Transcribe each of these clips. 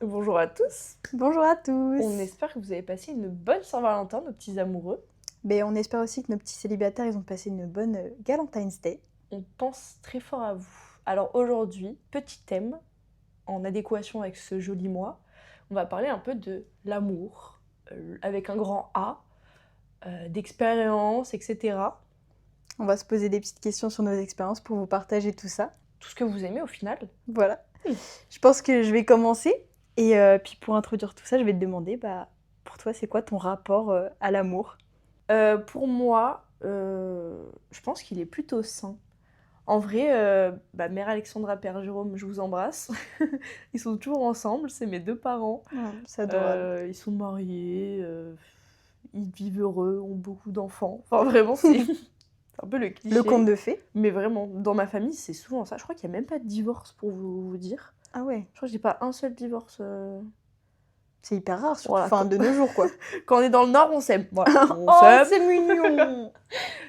Bonjour à tous. Bonjour à tous. On espère que vous avez passé une bonne Saint-Valentin, nos petits amoureux. Mais on espère aussi que nos petits célibataires, ils ont passé une bonne Galentine's Day. On pense très fort à vous. Alors aujourd'hui, petit thème, en adéquation avec ce joli mois, on va parler un peu de l'amour, avec un grand A, d'expérience, etc. On va se poser des petites questions sur nos expériences pour vous partager tout ça. Tout ce que vous aimez au final. Voilà. Je pense que je vais commencer. Et puis pour introduire tout ça, je vais te demander, pour toi, c'est quoi ton rapport à l'amour? Pour moi, je pense qu'il est plutôt sain. En vrai, mère Alexandra, père Jérôme, je vous embrasse. Ils sont toujours ensemble, c'est mes deux parents. C'est adorable. Ils sont mariés, ils vivent heureux, ont beaucoup d'enfants. Enfin, vraiment, c'est un peu le cliché. Le conte de fées. Mais vraiment, dans ma famille, c'est souvent ça. Je crois qu'il n'y a même pas de divorce, pour vous dire. Ah ouais, Je crois que j'ai pas un seul divorce. c'est hyper rare, surtout Voilà, de nos jours, quoi. Quand on est dans le Nord, on s'aime. Voilà, on Oh, s'aime. c'est mignon.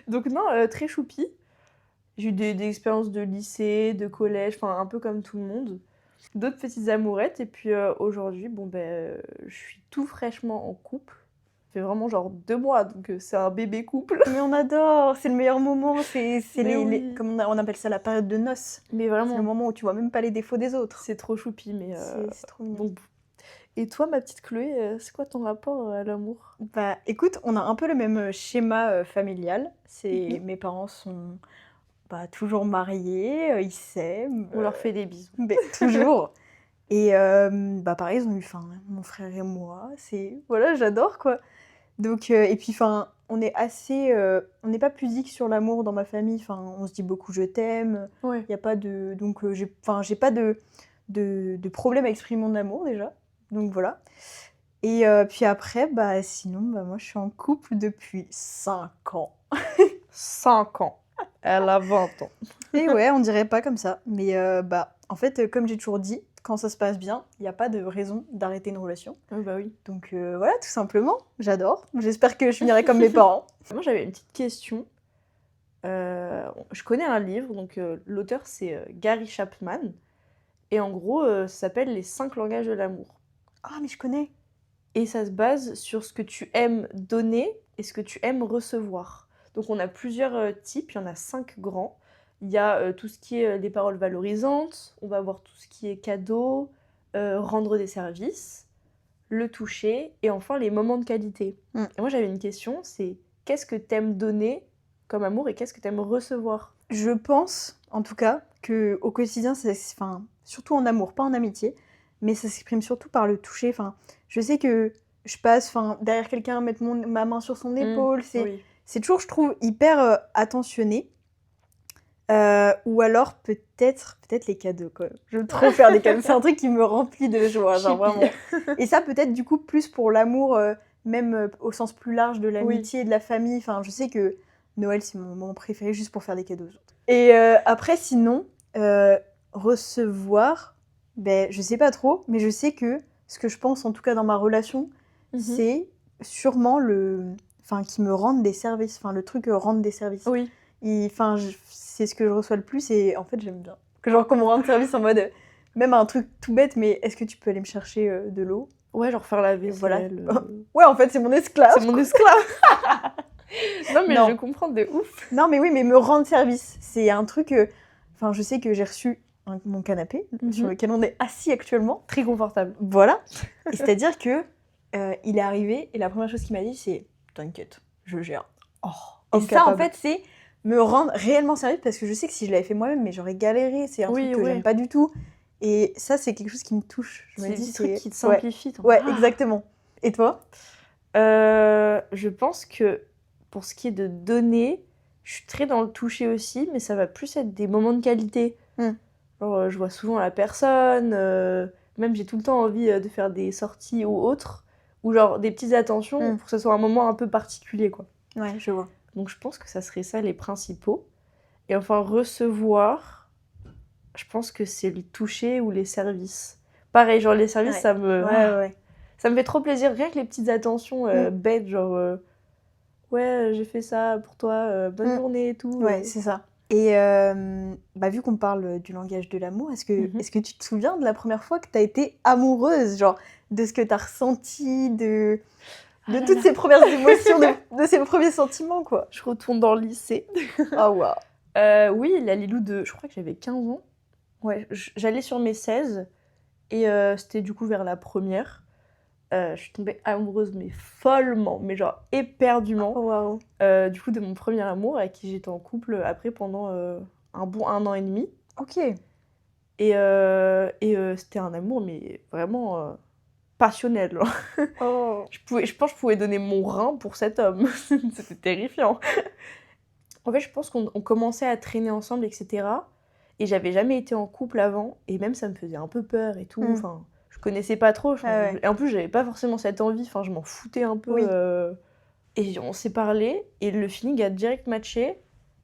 Donc non, très choupi. J'ai eu des expériences de lycée, de collège, enfin un peu comme tout le monde. D'autres petites amourettes. Et puis aujourd'hui, je suis tout fraîchement en couple. Ça fait vraiment genre 2 mois, donc c'est un bébé couple. Mais on adore, c'est le meilleur moment. C'est Mais oui. comme on appelle ça, la période de noces. Mais C'est le vraiment, moment où tu vois même pas les défauts des autres. c'est trop choupi. Mais C'est trop mignon. donc... Et toi, ma petite Chloé, c'est quoi ton rapport à l'amour? Écoute, on a un peu le même schéma familial. Mhm. Mes parents sont toujours mariés, ils s'aiment. On leur fait des bisous. Mais toujours. Et pareil, ils ont eu mon frère et moi. Voilà, j'adore quoi. Donc, et puis on est assez. On n'est pas pudique sur l'amour dans ma famille. On se dit beaucoup je t'aime. Ouais. Il n'y a pas de. Donc, j'ai pas de problème à exprimer mon amour déjà. Donc voilà. Et puis après, sinon, moi je suis en couple depuis 5 ans. 5 ans. Elle a 20 ans. Et ouais, on dirait pas comme ça. Mais en fait, comme j'ai toujours dit, quand ça se passe bien, il n'y a pas de raison d'arrêter une relation. Bah oui. Donc voilà, tout simplement, j'adore. J'espère que je finirai comme mes parents. Moi, j'avais une petite question. Je connais un livre, donc l'auteur c'est Gary Chapman. Et en gros, ça s'appelle Les 5 langages de l'amour. Ah, mais je connais. Et ça se base sur ce que tu aimes donner et ce que tu aimes recevoir. Donc on a plusieurs types, il y en a 5 grands. Il y a tout ce qui est les paroles valorisantes, on va voir tout ce qui est cadeau, rendre des services, le toucher, et enfin les moments de qualité. Et moi j'avais une question, c'est qu'est-ce que t'aimes donner comme amour et qu'est-ce que t'aimes recevoir? Je pense, en tout cas, qu'au quotidien, surtout en amour, pas en amitié, mais ça s'exprime surtout par le toucher. Je sais que je passe derrière quelqu'un, mettre ma main sur son épaule, Oui. c'est toujours, je trouve, hyper attentionné. Ou alors peut-être les cadeaux, quoi. Je veux trop faire des cadeaux. C'est un truc qui me remplit de joie, genre vraiment. Et ça, peut-être du coup, plus pour l'amour, même au sens plus large de l'amitié, de la famille. Je sais que Noël, c'est mon moment préféré juste pour faire des cadeaux aux autres. Et après, sinon, recevoir, je sais pas trop, mais je sais que ce que je pense, en tout cas dans ma relation, c'est sûrement qui me rende des services. Le truc rendre des services. Oui. C'est ce que je reçois le plus et en fait j'aime bien. Que genre qu'on me rende service en mode, même un truc tout bête, mais est-ce que tu peux aller me chercher de l'eau? Ouais, genre faire la vaisselle. Voilà. Ouais, en fait c'est mon esclave. C'est mon esclave. Non mais Non. je comprends de ouf. Non mais oui, mais me rendre service, c'est un truc... je sais que j'ai reçu mon canapé sur lequel on est assis actuellement. Très confortable. Voilà. Et c'est-à-dire que il est arrivé et la première chose qu'il m'a dit c'est « T'inquiète, je gère ». Et ça en fait c'est me rendre réellement service parce que je sais que si je l'avais fait moi-même, mais j'aurais galéré, c'est un truc que j'aime pas du tout. Et ça, c'est quelque chose qui me touche. C'est des trucs qui te simplifient. Ouais, exactement. Et toi? Je pense que pour ce qui est de donner, je suis très dans le toucher aussi, mais ça va plus être des moments de qualité. Genre, je vois souvent la personne, même j'ai tout le temps envie de faire des sorties ou autres, ou genre des petites attentions pour que ce soit un moment un peu particulier, quoi. Ouais, je vois. Donc je pense que ça serait ça les principaux. Et enfin, recevoir, je pense que c'est le toucher ou les services. Pareil, genre les services, ça me... Ça me fait trop plaisir, rien que les petites attentions bêtes, genre... ouais, j'ai fait ça pour toi, bonne journée et tout. Ouais, c'est ça. Et vu qu'on parle du langage de l'amour, Mhm. est-ce que tu te souviens de la première fois que tu as été amoureuse, genre de ce que tu as ressenti, Ah de là toutes là. ces premières émotions, de ces premiers sentiments, quoi? Je retourne dans le lycée. Ah waouh! Oui, la Lilou de... Je crois que j'avais 15 ans. Ouais, j'allais sur mes 16 et c'était du coup vers la première. Je suis tombée amoureuse, mais follement, mais genre éperdument. Oh waouh! Du coup, de mon premier amour avec qui j'étais en couple après pendant un bon 1 an et demi. OK. Et c'était un amour, mais vraiment passionnel, genre. Oh! Je pense que je pouvais donner mon rein pour cet homme. C'était terrifiant. En fait, je pense qu'on commençait à traîner ensemble, etc. Et j'avais jamais été en couple avant. Et même, ça me faisait un peu peur et tout. Mmh. Enfin, je connaissais pas trop. Ah ouais. Et en plus, j'avais pas forcément cette envie. Enfin, je m'en foutais un peu. Oui. Et on s'est parlé. Et le feeling a direct matché.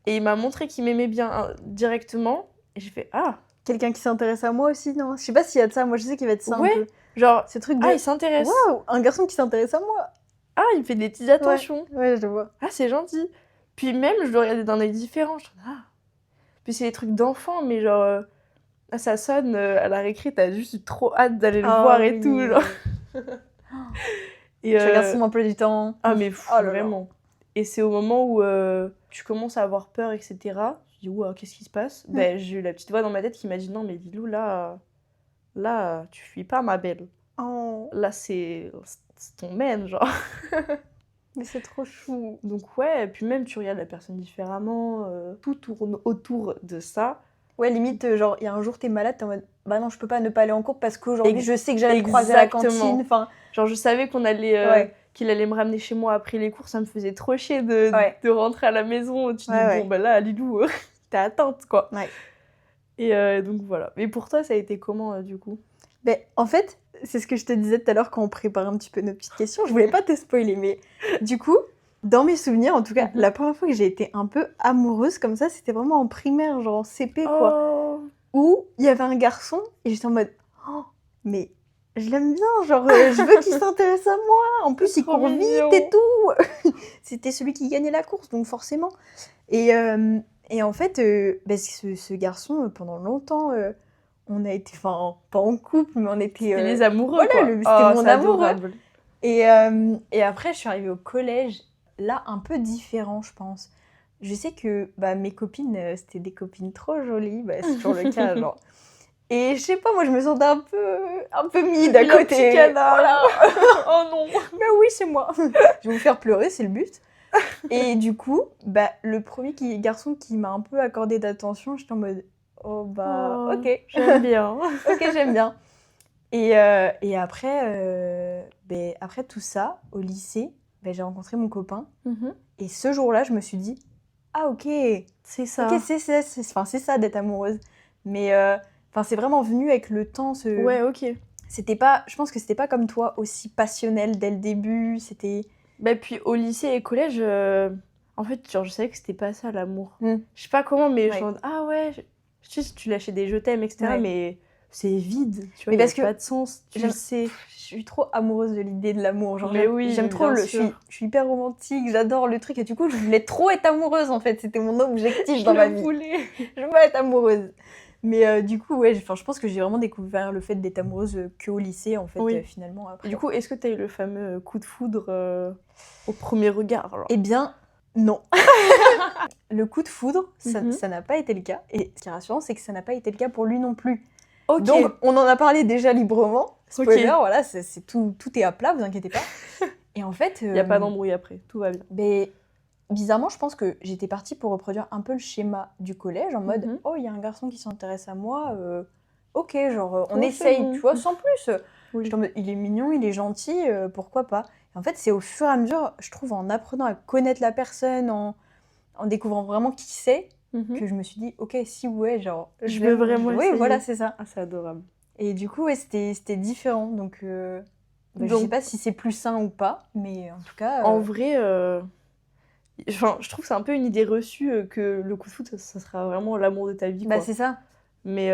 Et il m'a montré qu'il m'aimait bien directement. Et j'ai fait ah, Quelqu'un qui s'intéresse à moi aussi, non? Je sais pas s'il y a de ça, moi je sais qu'il va être ça un ouais. peu. Genre, Ce truc ah, de il s'intéresse. waouh! Un garçon qui s'intéresse à moi! Ah, il me fait des petites Ouais, attentions. ouais, je le vois. Ah, c'est gentil. Puis même, je le regardais d'un œil différent. Je me ah. Puis c'est des trucs d'enfant, mais genre, ah, ça sonne à la récré, t'as juste trop hâte d'aller le Ah voir et tout. oui! Genre. Et, Tu regardes son emploi du temps. ah, mais fou, Oh là là. vraiment. Et c'est au moment où tu commences à avoir peur, etc. Je dis, ouah, qu'est-ce qui se passe? Ben, j'ai eu la petite voix dans ma tête qui m'a dit, non, mais Lilou, là, tu fuis pas, ma belle. Oh, Là, c'est ton man, genre. mais c'est trop chou. Donc ouais, et puis même tu regardes la personne différemment, tout tourne autour de ça. Ouais, limite, genre, il y a un jour, t'es malade, t'es en mode, bah non, je peux pas ne pas aller en cours parce qu'aujourd'hui, Ex- je sais que j'allais le croiser à la exactement. cantine. Enfin, Genre je savais ouais. qu'il allait me ramener chez moi après les cours, ça me faisait trop chier de, Ouais. de rentrer à la maison. Tu dis Ouais, ouais. bon bah là Lilou, t'es atteinte quoi. Ouais. Et donc voilà. Et pour toi ça a été comment du coup? Ben, en fait, c'est ce que je te disais tout à l'heure quand on préparait un petit peu nos petites questions. Je voulais pas te spoiler, mais du coup, dans mes souvenirs, en tout cas, la première fois que j'ai été un peu amoureuse comme ça, c'était vraiment en primaire, genre en CP, quoi. Oh. Où il y avait un garçon et j'étais en mode, oh, mais je l'aime bien, genre, je veux qu'il s'intéresse à moi. En plus, il Trop court mignon. vite et tout. C'était celui qui gagnait la course, donc forcément. Et en fait, ce garçon, pendant longtemps, on a été, enfin, pas en couple, mais on était... C'était les amoureux voilà, quoi. c'était mon c'est amoureux. adorable. Et après, je suis arrivée au collège, là, un peu différent, je pense. Je sais que mes copines, c'était des copines trop jolies, c'est toujours le cas, genre. Et je sais pas, moi, je me sentais un peu mid à Vilain côté. petit canard. Voilà. Oh non. Mais oui, c'est moi. Je vais vous faire pleurer, c'est le but. Et du coup, le premier garçon qui m'a un peu accordé d'attention, j'étais en mode, oh Oh, ok, j'aime bien. ok, j'aime bien. Et après, après tout ça, au lycée, j'ai rencontré mon copain. Et ce jour-là, je me suis dit, ah ok, C'est ça. ok, c'est ça d'être amoureuse. Mais c'est vraiment venu avec le temps. Ouais, ok. Je pense que c'était pas comme toi, aussi passionnel dès le début. C'était... Bah puis au lycée et collège, en fait, genre, je savais que c'était pas ça l'amour. Mm. Je sais pas comment, mais Ouais. je me dis, ah ouais, je sais, tu lâchais des je t'aime, etc. Ouais. Mais c'est vide, tu vois, Mais il y a parce que pas de sens, tu le sais. Je suis trop amoureuse de l'idée de l'amour. Genre, Mais oui, j'aime trop bien je sûr. suis hyper romantique, j'adore le truc. Et du coup, je voulais trop être amoureuse, en fait. C'était mon objectif dans Je ma le vie. voulais. Je veux être amoureuse. Mais du coup, ouais, je pense que j'ai vraiment découvert le fait d'être amoureuse qu'au lycée, en fait, Oui. finalement. Après. Du coup, est-ce que t'as eu le fameux coup de foudre au premier regard genre? Eh bien, non. Le coup de foudre, Mhm. ça n'a pas été le cas. Et ce qui est rassurant, c'est que ça n'a pas été le cas pour lui non plus. Ok. Donc, on en a parlé déjà librement. Spoiler, Ok. voilà, c'est tout est à plat, vous inquiétez pas. Et en fait... Il y a pas d'embrouille après, tout va bien. Mais bizarrement, je pense que j'étais partie pour reproduire un peu le schéma du collège, en mode, oh, il y a un garçon qui s'intéresse à moi, ok, genre, on Oh, c'est essaye, bon. tu vois, sans plus. Oui. J'étais en mode, il est mignon, il est gentil, pourquoi pas. Et en fait, c'est au fur et à mesure, je trouve, en apprenant à connaître la personne, en découvrant vraiment qui c'est, que je me suis dit, ok, si ouais, genre, Je l'aime. veux vraiment Oui, essayer. voilà, c'est ça. Ah, c'est adorable. Et du coup, ouais, c'était différent, donc... je Donc- sais pas si c'est plus sain ou pas, mais en tout cas... En vrai, enfin, je trouve que c'est un peu une idée reçue que le coup de foudre, ça sera vraiment l'amour de ta vie, quoi. c'est ça. Mais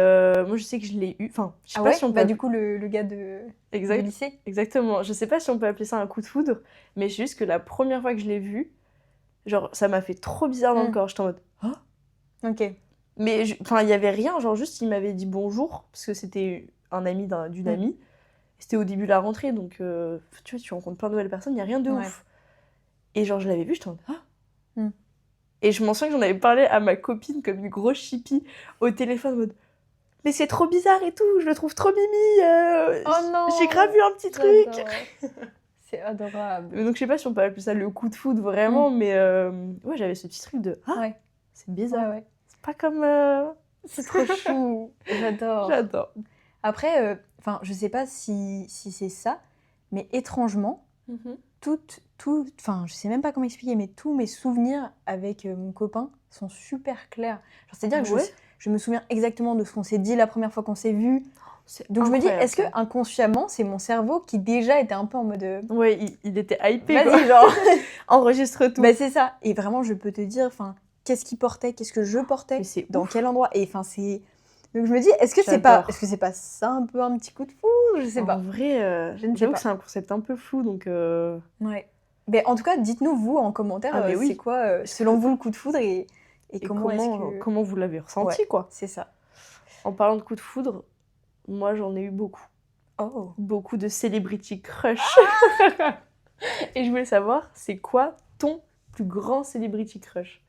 moi, je sais que je l'ai eu. Enfin, je sais Ah pas ouais, si on peut. du coup, le gars du lycée. Exactement. Je sais pas si on peut appeler ça un coup de foudre, mais c'est juste que la première fois que je l'ai vu, genre, ça m'a fait trop bizarre dans le corps. J'étais en mode, oh, Ok. Mais enfin, il y avait rien, genre juste il m'avait dit bonjour, parce que c'était un ami d'une amie. C'était au début de la rentrée, donc tu vois, tu rencontres plein de nouvelles personnes, il n'y a rien de ouf. Et genre, je l'avais vu, j'étais en mode, ah. Et je m'en souviens que j'en avais parlé à ma copine comme une grosse chippie au téléphone, en mode, mais c'est trop bizarre et tout, je le trouve trop mimi. Oh non, j'ai grave vu un petit truc. C'est adorable. Donc je sais pas si on peut appeler ça le coup de foudre vraiment, mais ouais, j'avais ce petit truc de, ah, c'est bizarre. Ouais. C'est pas comme... C'est trop chou. J'adore. Après, je sais pas si c'est ça, mais étrangement, je sais même pas comment expliquer, mais tous mes souvenirs avec mon copain sont super clairs. C'est-à-dire que je me souviens exactement de ce qu'on s'est dit la première fois qu'on s'est vu. Donc je me dis, est-ce que inconsciemment, c'est mon cerveau qui déjà était un peu en mode... Ouais, il était hypé. Vas-y, genre... Enregistre tout. Bah c'est ça. Et vraiment, je peux te dire, qu'est-ce qu'il portait, qu'est-ce que je portais, dans quel endroit. Et c'est... Donc je me dis, est-ce que c'est pas ça un peu un petit coup de foudre? Je sais pas. En vrai, j'avoue que c'est un concept un peu flou, donc... Ouais. Mais en tout cas, dites-nous, vous, en commentaire, c'est quoi, selon vous, le coup de foudre et comment vous l'avez ressenti, quoi. C'est ça. En parlant de coup de foudre, moi, j'en ai eu beaucoup. Oh. Beaucoup de celebrity crush. Et je voulais savoir, c'est quoi ton plus grand celebrity crush?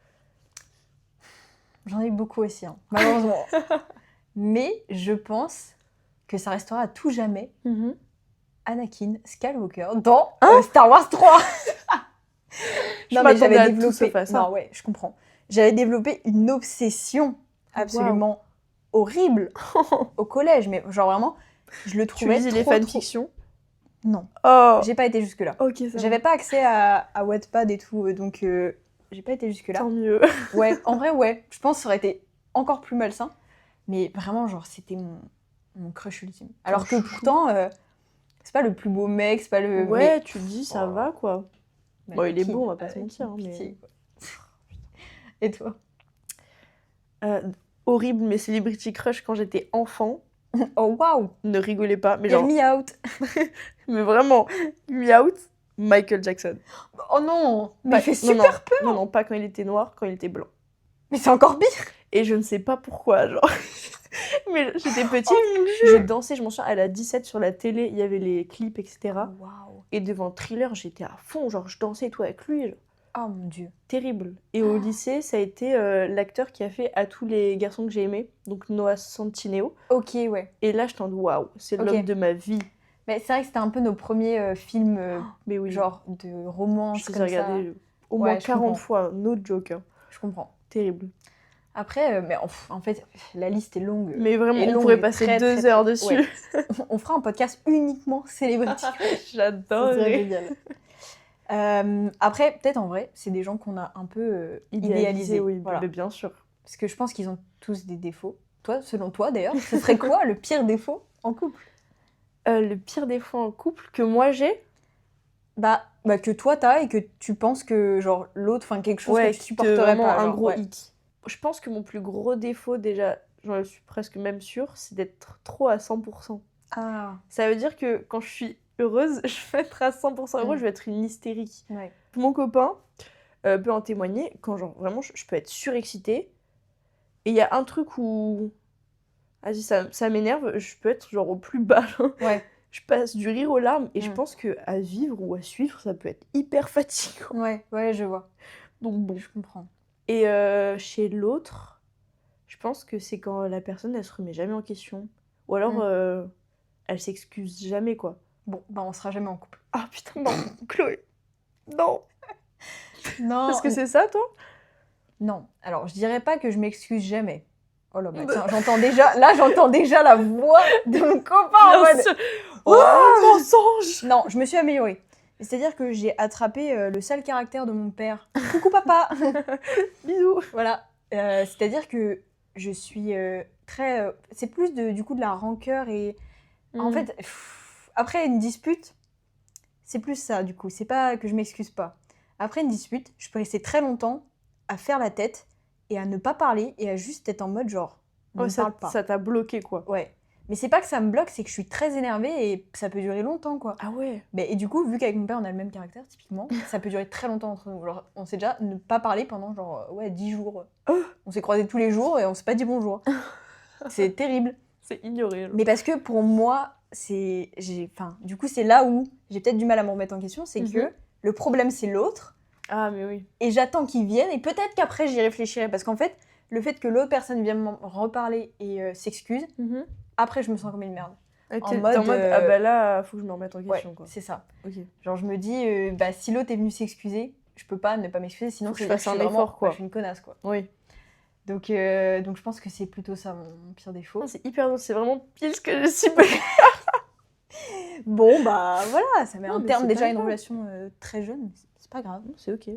J'en ai eu beaucoup aussi, malheureusement. Mais je pense que ça restera à tout jamais Anakin Skywalker dans Star Wars 3. Non, mais j'avais développé... Non, ouais, je comprends. J'avais développé une obsession absolument horrible au collège, mais genre vraiment, je le trouvais Tu lisais les fanfictions? Non. Oh. J'ai pas été jusque-là. Ok, ça J'avais pas accès à Wattpad et tout, donc j'ai pas été jusque-là. Tant mieux. Ouais, en vrai, ouais. Je pense que ça aurait été encore plus malsain. Mais vraiment, genre, c'était mon crush ultime. Alors que pourtant, c'est pas le plus beau mec, c'est pas le... Ouais, tu te dis, ça va, quoi. Bon, il est beau, on va pas se mentir. Pitié, quoi. Et toi? Horrible, mes celebrity crush quand j'étais enfant. Oh, waouh! Ne rigolez pas, mais genre... me out. Mais vraiment, me out, Michael Jackson. Oh non! Mais il fait super peur! Non, pas quand il était noir, quand il était blanc. Mais c'est encore pire! Et je ne sais pas pourquoi, genre... Mais j'étais petite, je dansais, je m'en souviens, à la 17 sur la télé, il y avait les clips, etc. Wow. Et devant Thriller, j'étais à fond, genre je dansais et tout avec lui. Genre. Oh mon Dieu. Terrible. Et au lycée, ça a été l'acteur qui a fait À tous les garçons que j'ai aimés, donc Noah Centineo. Ok, ouais. Et là, je t'en dis, waouh, c'est l'homme de ma vie. Mais c'est vrai que c'était un peu nos premiers films, mais oui. genre de romance, comme ça. Je les ai regardés au moins 40 fois, no joke. Je comprends. Terrible. Après, mais en fait, la liste est longue. Mais vraiment, on pourrait passer 2 heures dessus. Ouais. On fera un podcast uniquement célébrité. J'adore. C'est génial. Après, peut-être en vrai, c'est des gens qu'on a un peu idéalisés. Oui, voilà. bien sûr. Parce que je pense qu'ils ont tous des défauts. Toi, selon toi d'ailleurs, ce serait quoi le pire défaut en couple? Le pire défaut en couple que moi j'ai? Bah que toi t'as et que tu penses que genre l'autre, quelque chose que tu supporterais pas. Un gros hic. Je pense que mon plus gros défaut, déjà, j'en suis presque même sûre, c'est d'être trop à 100%. Ah. Ça veut dire que quand je suis heureuse, je vais être à 100% heureuse, je vais être une hystérique. Ouais. Mon copain peut en témoigner, quand genre vraiment je peux être surexcitée, et il y a un truc où... Vas-y, ça m'énerve, je peux être genre au plus bas. Ouais. Je passe du rire aux larmes, et je pense qu'à vivre ou à suivre, ça peut être hyper fatigant. Ouais, je vois. Donc bon. Je comprends. Et chez l'autre, je pense que c'est quand la personne, elle se remet jamais en question. Ou alors, elle s'excuse jamais, quoi. Bon, on sera jamais en couple. Ah putain, non, Chloé. Non. Non. Est-ce que c'est ça, toi? Non. Alors, je dirais pas que je m'excuse jamais. Oh là, tiens, j'entends déjà la voix de mon copain en mode... Oh, mensonge! Non, je me suis améliorée. C'est-à-dire que j'ai attrapé le sale caractère de mon père. Coucou papa. Bisous. Voilà. C'est-à-dire que je suis très... c'est plus du coup de la rancœur et... En fait, après une dispute, c'est plus ça du coup. C'est pas que je m'excuse pas. Après une dispute, je peux rester très longtemps à faire la tête et à ne pas parler et à juste être en mode genre... ne parle pas. Ça t'a bloqué, quoi. Ouais. Mais c'est pas que ça me bloque, c'est que je suis très énervée et ça peut durer longtemps, quoi. Ah ouais. Et du coup, vu qu'avec mon père, on a le même caractère, typiquement, ça peut durer très longtemps entre nous. Genre, on s'est déjà ne pas parlé pendant, genre, 10 jours. On s'est croisés tous les jours et on s'est pas dit bonjour. C'est terrible. C'est ignoré. Genre. Mais parce que pour moi, du coup, c'est là où j'ai peut-être du mal à me remettre en question, c'est que le problème, c'est l'autre. Ah, mais oui. Et j'attends qu'il vienne, et peut-être qu'après, j'y réfléchirai. Parce qu'en fait, le fait que l'autre personne vienne m'en reparler et s'excuse, après, je me sens comme une merde. T'es en mode, ah bah là, faut que je me remette en question, quoi. C'est ça. Ok. Genre, je me dis, si l'autre est venu s'excuser, je peux pas ne pas m'excuser, sinon je fasse un effort, quoi. Je suis une connasse, quoi. Oui. Donc je pense que c'est plutôt ça mon pire défaut. C'est hyper drôle, c'est vraiment pile ce que j'ai ciblé. Bon, bah voilà, ça met un terme déjà à une grave. relation très jeune, c'est pas grave. C'est ok.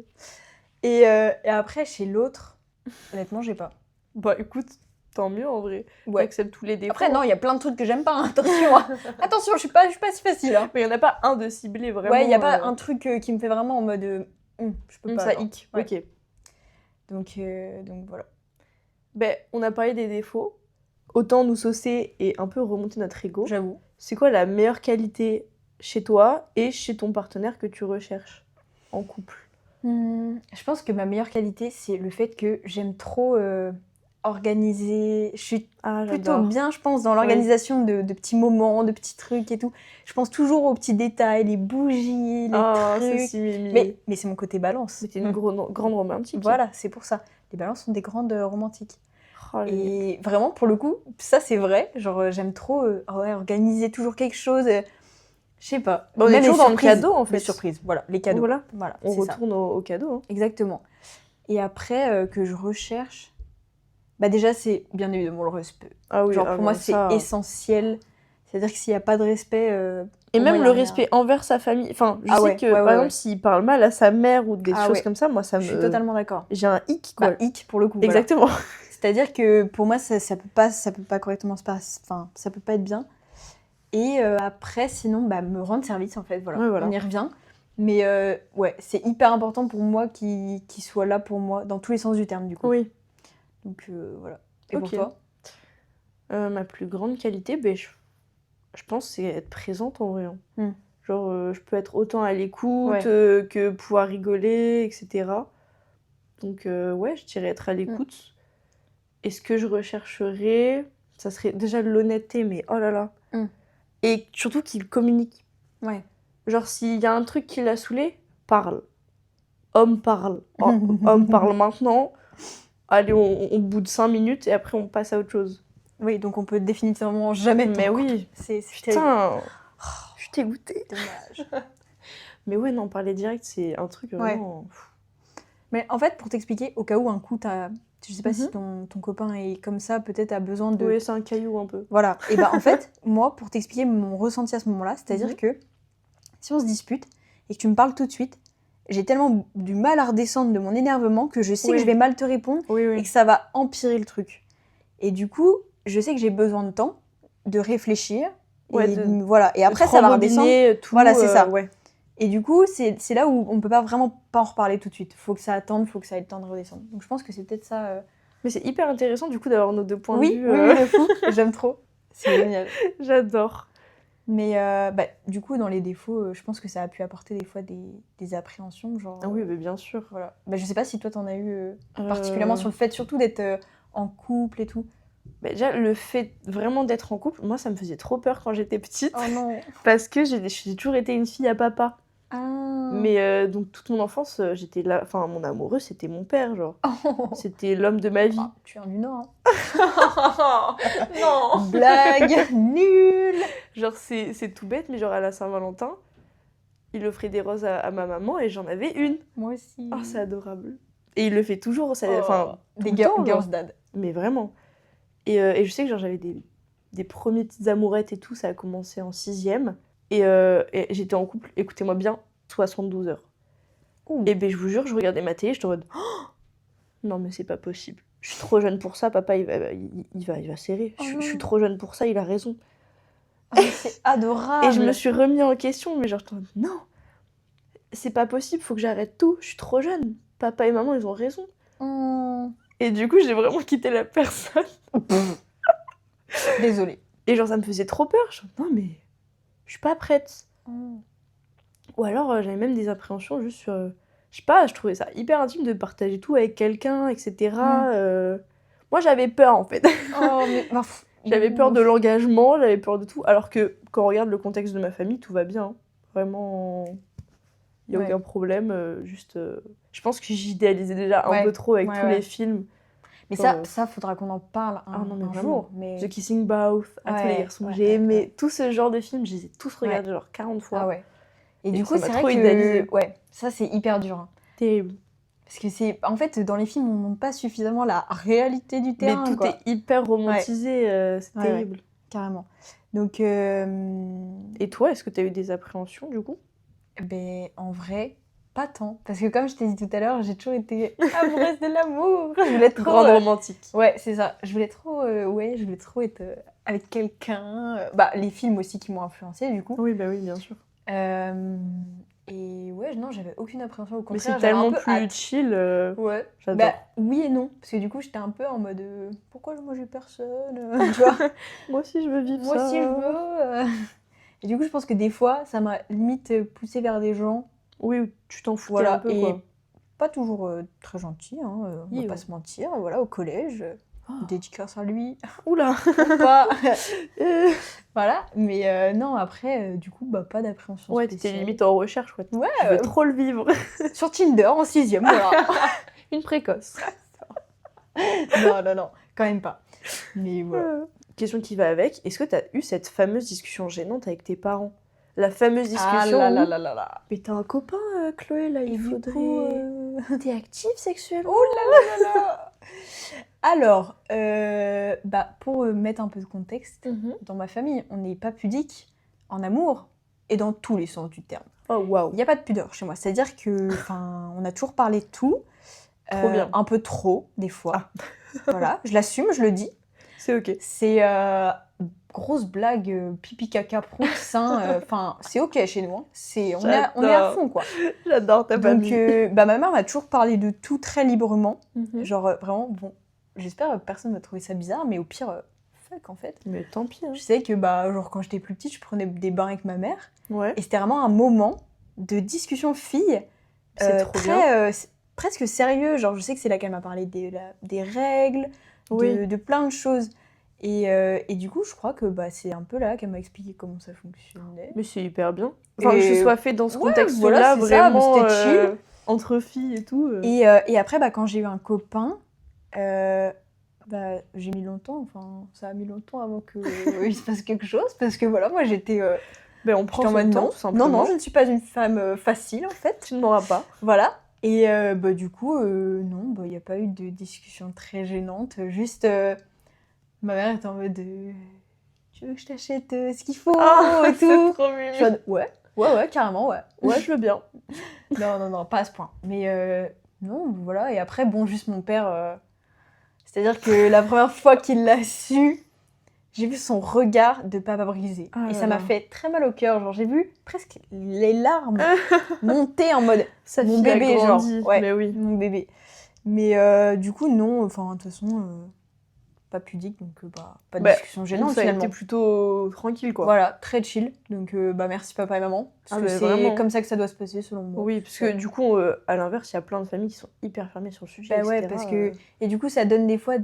Et après, chez l'autre, honnêtement, j'ai pas. Bah écoute, tant mieux en vrai. Ouais. T'acceptes tous les défauts. Après, non, il y a plein de trucs que j'aime pas, hein. Attention. Attention, je suis pas si facile. Hein. Mais il y en a pas un de ciblé vraiment. Ouais, il y a pas un truc qui me fait vraiment en mode je peux pas. Ça hic. Ouais. Ok. Donc voilà. Ben, on a parlé des défauts. Autant nous saucer et un peu remonter notre ego. J'avoue. C'est quoi la meilleure qualité chez toi et chez ton partenaire que tu recherches en couple? Je pense que ma meilleure qualité, c'est le fait que j'aime trop organiser. Je suis plutôt bien, je pense, dans l'organisation de petits moments, de petits trucs et tout. Je pense toujours aux petits détails, les bougies, les trucs. C'est si mimi. Mais c'est mon côté balance. Mais t'es une grande romantique. Voilà, c'est pour ça. Les balances sont des grandes romantiques. Oh, et vraiment, pour le coup, ça c'est vrai. Genre, j'aime trop organiser toujours quelque chose. Je sais pas. On est toujours dans le cadeau, en fait. Les surprises, voilà, les cadeaux. Voilà. On c'est retourne au cadeau. Hein. Exactement. Et après, que je recherche, déjà, c'est bien évidemment le respect. Ah oui, genre, pour moi, c'est essentiel. C'est-à-dire que s'il n'y a pas de respect... et même le respect envers sa famille. Enfin, je sais que, par exemple, s'il parle mal à sa mère ou des choses comme ça, moi, ça me... Je suis totalement d'accord. J'ai un hic, quoi. Hic, pour le coup. Exactement. Voilà. C'est-à-dire que, pour moi, ça peut pas correctement se passer. Enfin, ça peut pas être bien. Et après, sinon, me rendre service, en fait. Voilà. Ouais, voilà. On y revient. Mais c'est hyper important pour moi qu'il soit là pour moi, dans tous les sens du terme, du coup. Oui. Donc, voilà. Et pour toi ma plus grande qualité, je pense, c'est être présente en vrai. Genre, je peux être autant à l'écoute que pouvoir rigoler, etc. Donc, je dirais être à l'écoute. Et ce que je rechercherais, ça serait déjà l'honnêteté, mais oh là là. Et surtout qu'il communique. Ouais. Genre, s'il y a un truc qui l'a saoulé, parle. Homme parle. Homme parle maintenant. Allez, on boude 5 minutes et après on passe à autre chose. Oui, donc on peut définitivement jamais... Mais oui. Putain, je suis dégoûtée. Dommage. Mais ouais, non, parler direct, c'est un truc vraiment... Mais en fait, pour t'expliquer, au cas où un coup, je sais pas si ton copain est comme ça, peut-être a besoin de... Oui, c'est un caillou un peu. Voilà. Et en fait, moi, pour t'expliquer mon ressenti à ce moment-là, c'est-à-dire que si on se dispute et que tu me parles tout de suite, j'ai tellement du mal à redescendre de mon énervement que je sais que je vais mal te répondre et que ça va empirer le truc. Et du coup, je sais que j'ai besoin de temps, de réfléchir, et après ça va redescendre. Tout, voilà, c'est ça. Et du coup, c'est là où on peut pas vraiment pas en reparler tout de suite. Faut que ça attende, faut que ça ait le temps de redescendre. Donc je pense que c'est peut-être ça. Mais c'est hyper intéressant du coup d'avoir nos deux points de vue. Oui, de fou. J'aime trop. C'est génial. J'adore. Mais du coup, dans les défauts, je pense que ça a pu apporter des fois des appréhensions. Genre, oui, mais bien sûr. Voilà. Je sais pas si toi t'en as eu particulièrement sur le fait surtout d'être en couple et tout. Déjà, le fait vraiment d'être en couple, moi ça me faisait trop peur quand j'étais petite. Oh non. Parce que j'ai toujours été une fille à papa. Mais donc toute mon enfance, j'étais là. Enfin, mon amoureux, c'était mon père, genre. C'était l'homme de ma vie. Tu es un Nord. Non. Blague nulle. Genre, c'est tout bête, mais genre à la Saint-Valentin, il offrait des roses à ma maman et j'en avais une. Moi aussi. Oh, c'est adorable. Et il le fait toujours, des girls dad. Mais vraiment. Et je sais que genre, j'avais des premières petites amourettes et tout, ça a commencé en 6e. Et j'étais en couple, écoutez-moi bien, 72 heures. Et je vous jure, je regardais ma télé, j'étais en mode non mais c'est pas possible. Je suis trop jeune pour ça, papa il va serrer. Je suis trop jeune pour ça, il a raison. C'est adorable. Et je me suis remis en question, mais genre non, c'est pas possible, faut que j'arrête tout, je suis trop jeune. Papa et maman ils ont raison. Et du coup j'ai vraiment quitté la personne. Désolée. Et genre, ça me faisait trop peur. Je suis non, mais je suis pas prête. Ou alors, j'avais même des appréhensions juste sur... je sais pas, je trouvais ça hyper intime de partager tout avec quelqu'un, etc. Moi, j'avais peur, en fait. Oh, mais... J'avais peur de l'engagement, j'avais peur de tout. Alors que, quand on regarde le contexte de ma famille, tout va bien. Hein. Vraiment, il n'y a aucun problème. Juste, je pense que j'idéalisais déjà un peu trop avec tous les films. Mais ça, faudra qu'on en parle un jour. Mais... The Kissing Booth, À tous les garçons. J'ai aimé tout ce genre de films, je les ai tous regardés genre 40 fois. Ah ouais. Et du coup, c'est vrai que... Ouais, ça, c'est hyper dur. Hein. Terrible. Parce que c'est... En fait, dans les films, on ne montre pas suffisamment la réalité du terrain. Mais tout est hyper romantisé, c'est terrible. Ouais, carrément. Donc... Et toi, est-ce que tu as eu des appréhensions, du coup ? Ben, en vrai, pas tant. Parce que comme je t'ai dit tout à l'heure, j'ai toujours été amoureuse de l'amour. Je voulais trop... Grande romantique. Ouais, c'est ça. Je voulais trop être avec quelqu'un. Les films aussi qui m'ont influencée, du coup. Oui, bah oui, bien sûr. Et ouais, non, j'avais aucune appréhension. Au contraire, mais c'est tellement plus chill. Ouais. J'adore. Bah, oui et non. Parce que du coup, j'étais un peu en mode pourquoi moi j'ai personne tu vois. Moi aussi, je veux vivre ça. Moi aussi, je veux. Et du coup, je pense que des fois, ça m'a limite poussée vers des gens. Oui, tu t'en foutais un peu, quoi. Pas toujours très gentil, hein, on va pas se mentir. Voilà, au collège. Dédicace à lui. Oula. Ou pas. Voilà, mais non, après, du coup, pas d'appréhension spéciale. T'étais limite en recherche, quoi. Ouais. Je veux trop le vivre. Sur Tinder, en 6ème, voilà. Une précoce. Non, quand même pas. Mais voilà. Question qui va avec, est-ce que t'as eu cette fameuse discussion gênante avec tes parents ? La fameuse discussion là. Mais t'as un copain, Chloé, là, il faudrait... T'es active sexuellement ? Oh là. Alors, pour mettre un peu de contexte, dans ma famille, on n'est pas pudique en amour et dans tous les sens du terme. Oh waouh. Il n'y a pas de pudeur chez moi, c'est-à-dire que, on a toujours parlé de tout. Trop bien. Un peu trop, des fois. Voilà, je l'assume, je le dis. C'est ok. C'est grosse blague, pipi caca proux, enfin c'est ok chez nous. Hein. On est à fond quoi. J'adore ta famille. Donc ma mère m'a toujours parlé de tout très librement. Genre vraiment bon, j'espère que personne va trouver ça bizarre, mais au pire fuck en fait. Mais tant pis. Hein. Je sais que genre quand j'étais plus petite, je prenais des bains avec ma mère. Ouais. Et c'était vraiment un moment de discussion fille. C'est trop bien. Presque sérieux. Genre je sais que c'est là qu'elle m'a parlé des règles, de plein de choses. Et du coup, je crois que c'est un peu là qu'elle m'a expliqué comment ça fonctionnait. Mais c'est hyper bien. Enfin, que ce soit fait dans ce contexte-là, vraiment, c'était chill. Entre filles et tout. Et après, quand j'ai eu un copain, j'ai mis longtemps, ça a mis longtemps avant qu'il se passe quelque chose. Parce que voilà, moi j'étais... on prend son temps, tout simplement. Non, je ne suis pas une femme facile, en fait. Tu ne m'auras pas. Voilà. Et du coup, non, il n'y a pas eu de discussion très gênante. Juste... ma mère était en mode tu veux que je t'achète ce qu'il faut et tout. C'est trop mignon. Je dis, ouais, carrément, ouais. Ouais, je veux bien. Non, pas à ce point. Mais non, voilà. Et après, juste mon père... C'est-à-dire que la première fois qu'il l'a su, j'ai vu son regard de papa brisé. Et ça m'a fait très mal au cœur. Genre, j'ai vu presque les larmes monter en mode mon bébé, genre. Ouais, mais oui. mon bébé. Mais du coup, non. Enfin, de toute façon... pas pudique, donc pas de discussion gênante finalement. Ça a été plutôt tranquille quoi. Voilà, très chill. Donc merci papa et maman. Parce que c'est vraiment comme ça que ça doit se passer selon moi. Oui, parce que du coup, à l'inverse, il y a plein de familles qui sont hyper fermées sur le sujet, etc. Ouais, parce que... Et du coup, ça donne des fois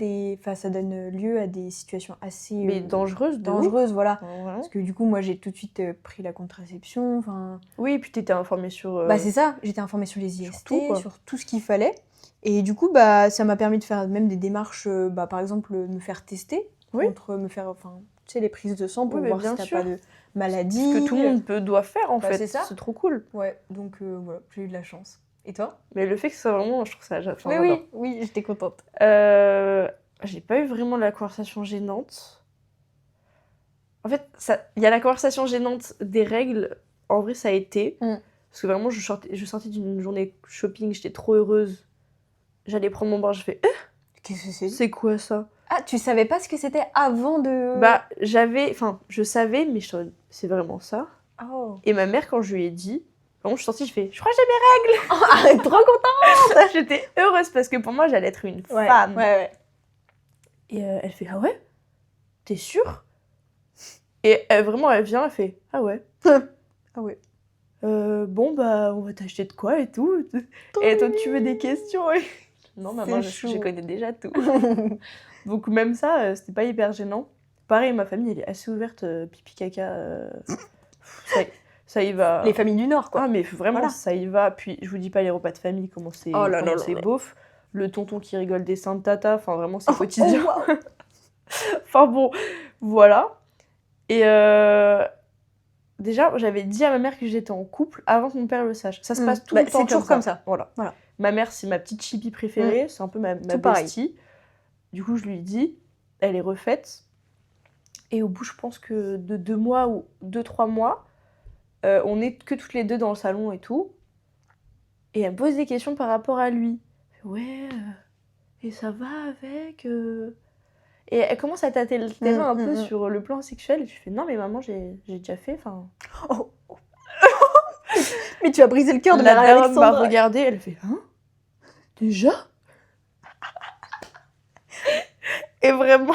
ça donne lieu à des situations assez... Mais dangereuses, voilà. Parce que du coup, moi, j'ai tout de suite pris la contraception, Oui, et puis t'étais informée sur... c'est ça, j'étais informée sur les IST, sur tout ce qu'il fallait. Et du coup, ça m'a permis de faire même des démarches, par exemple, me faire tester, me faire, les prises de sang pour voir si t'as pas de maladie. Ce que tout le monde doit faire, en fait. C'est ça. C'est trop cool. Ouais, donc voilà, j'ai eu de la chance. Et toi ? Mais le fait que ce soit vraiment, je trouve ça... Oui, j'étais contente. J'ai pas eu vraiment la conversation gênante. En fait, il y a la conversation gênante des règles. En vrai, ça a été. Parce que vraiment, je sortais d'une journée shopping, j'étais trop heureuse. J'allais prendre mon bain, je fais qu'est-ce que c'est ? C'est quoi ça ? Ah, tu savais pas ce que c'était avant de... je savais, mais c'est vraiment ça. Oh. Et ma mère, quand je lui ai dit, vraiment, je suis sortie, je fais je crois que j'ai mes règles. Trop contente. J'étais heureuse parce que pour moi, j'allais être une femme. Ouais. Et elle fait ah ouais ? T'es sûre ? Et vraiment, elle vient, elle fait « Ah ouais, Ah ouais. bon, bah, on va t'acheter de quoi et tout. » Et toi, tu veux des questions et... Non, maman, je chou. connais déjà tout. Donc même ça, c'était pas hyper gênant. Pareil, ma famille, elle est assez ouverte, pipi caca, ça y va. Les familles du Nord, quoi. Ah mais vraiment, Voilà. ça y va. Puis je vous dis pas les repas de famille, comment Oh là là là c'est là. beauf. Le tonton qui rigole des seins de tata, enfin vraiment, c'est Oh quotidien. waouh. Enfin bon, voilà. Et déjà, j'avais dit à ma mère que j'étais en couple avant que mon père le sache. Ça se passe tout le temps c'est toujours comme ça. Voilà. Voilà. Ma mère, c'est ma petite chippie préférée, c'est un peu ma Tout pareil. bestie. Du coup, je lui dis, elle est refaite. Et au bout, je pense que de 2 mois ou 2-3 mois, on est que toutes les deux dans le salon et tout. Et elle me pose des questions par rapport à lui. Ouais, et ça va avec Et elle commence à tâter le terrain un peu sur le plan sexuel. Et je fais non, mais maman, j'ai déjà fait. Enfin. Oh. Mais tu as brisé le cœur de la dame Marie-Alexandra. m'a regardée, elle fait hein, déjà. Et vraiment,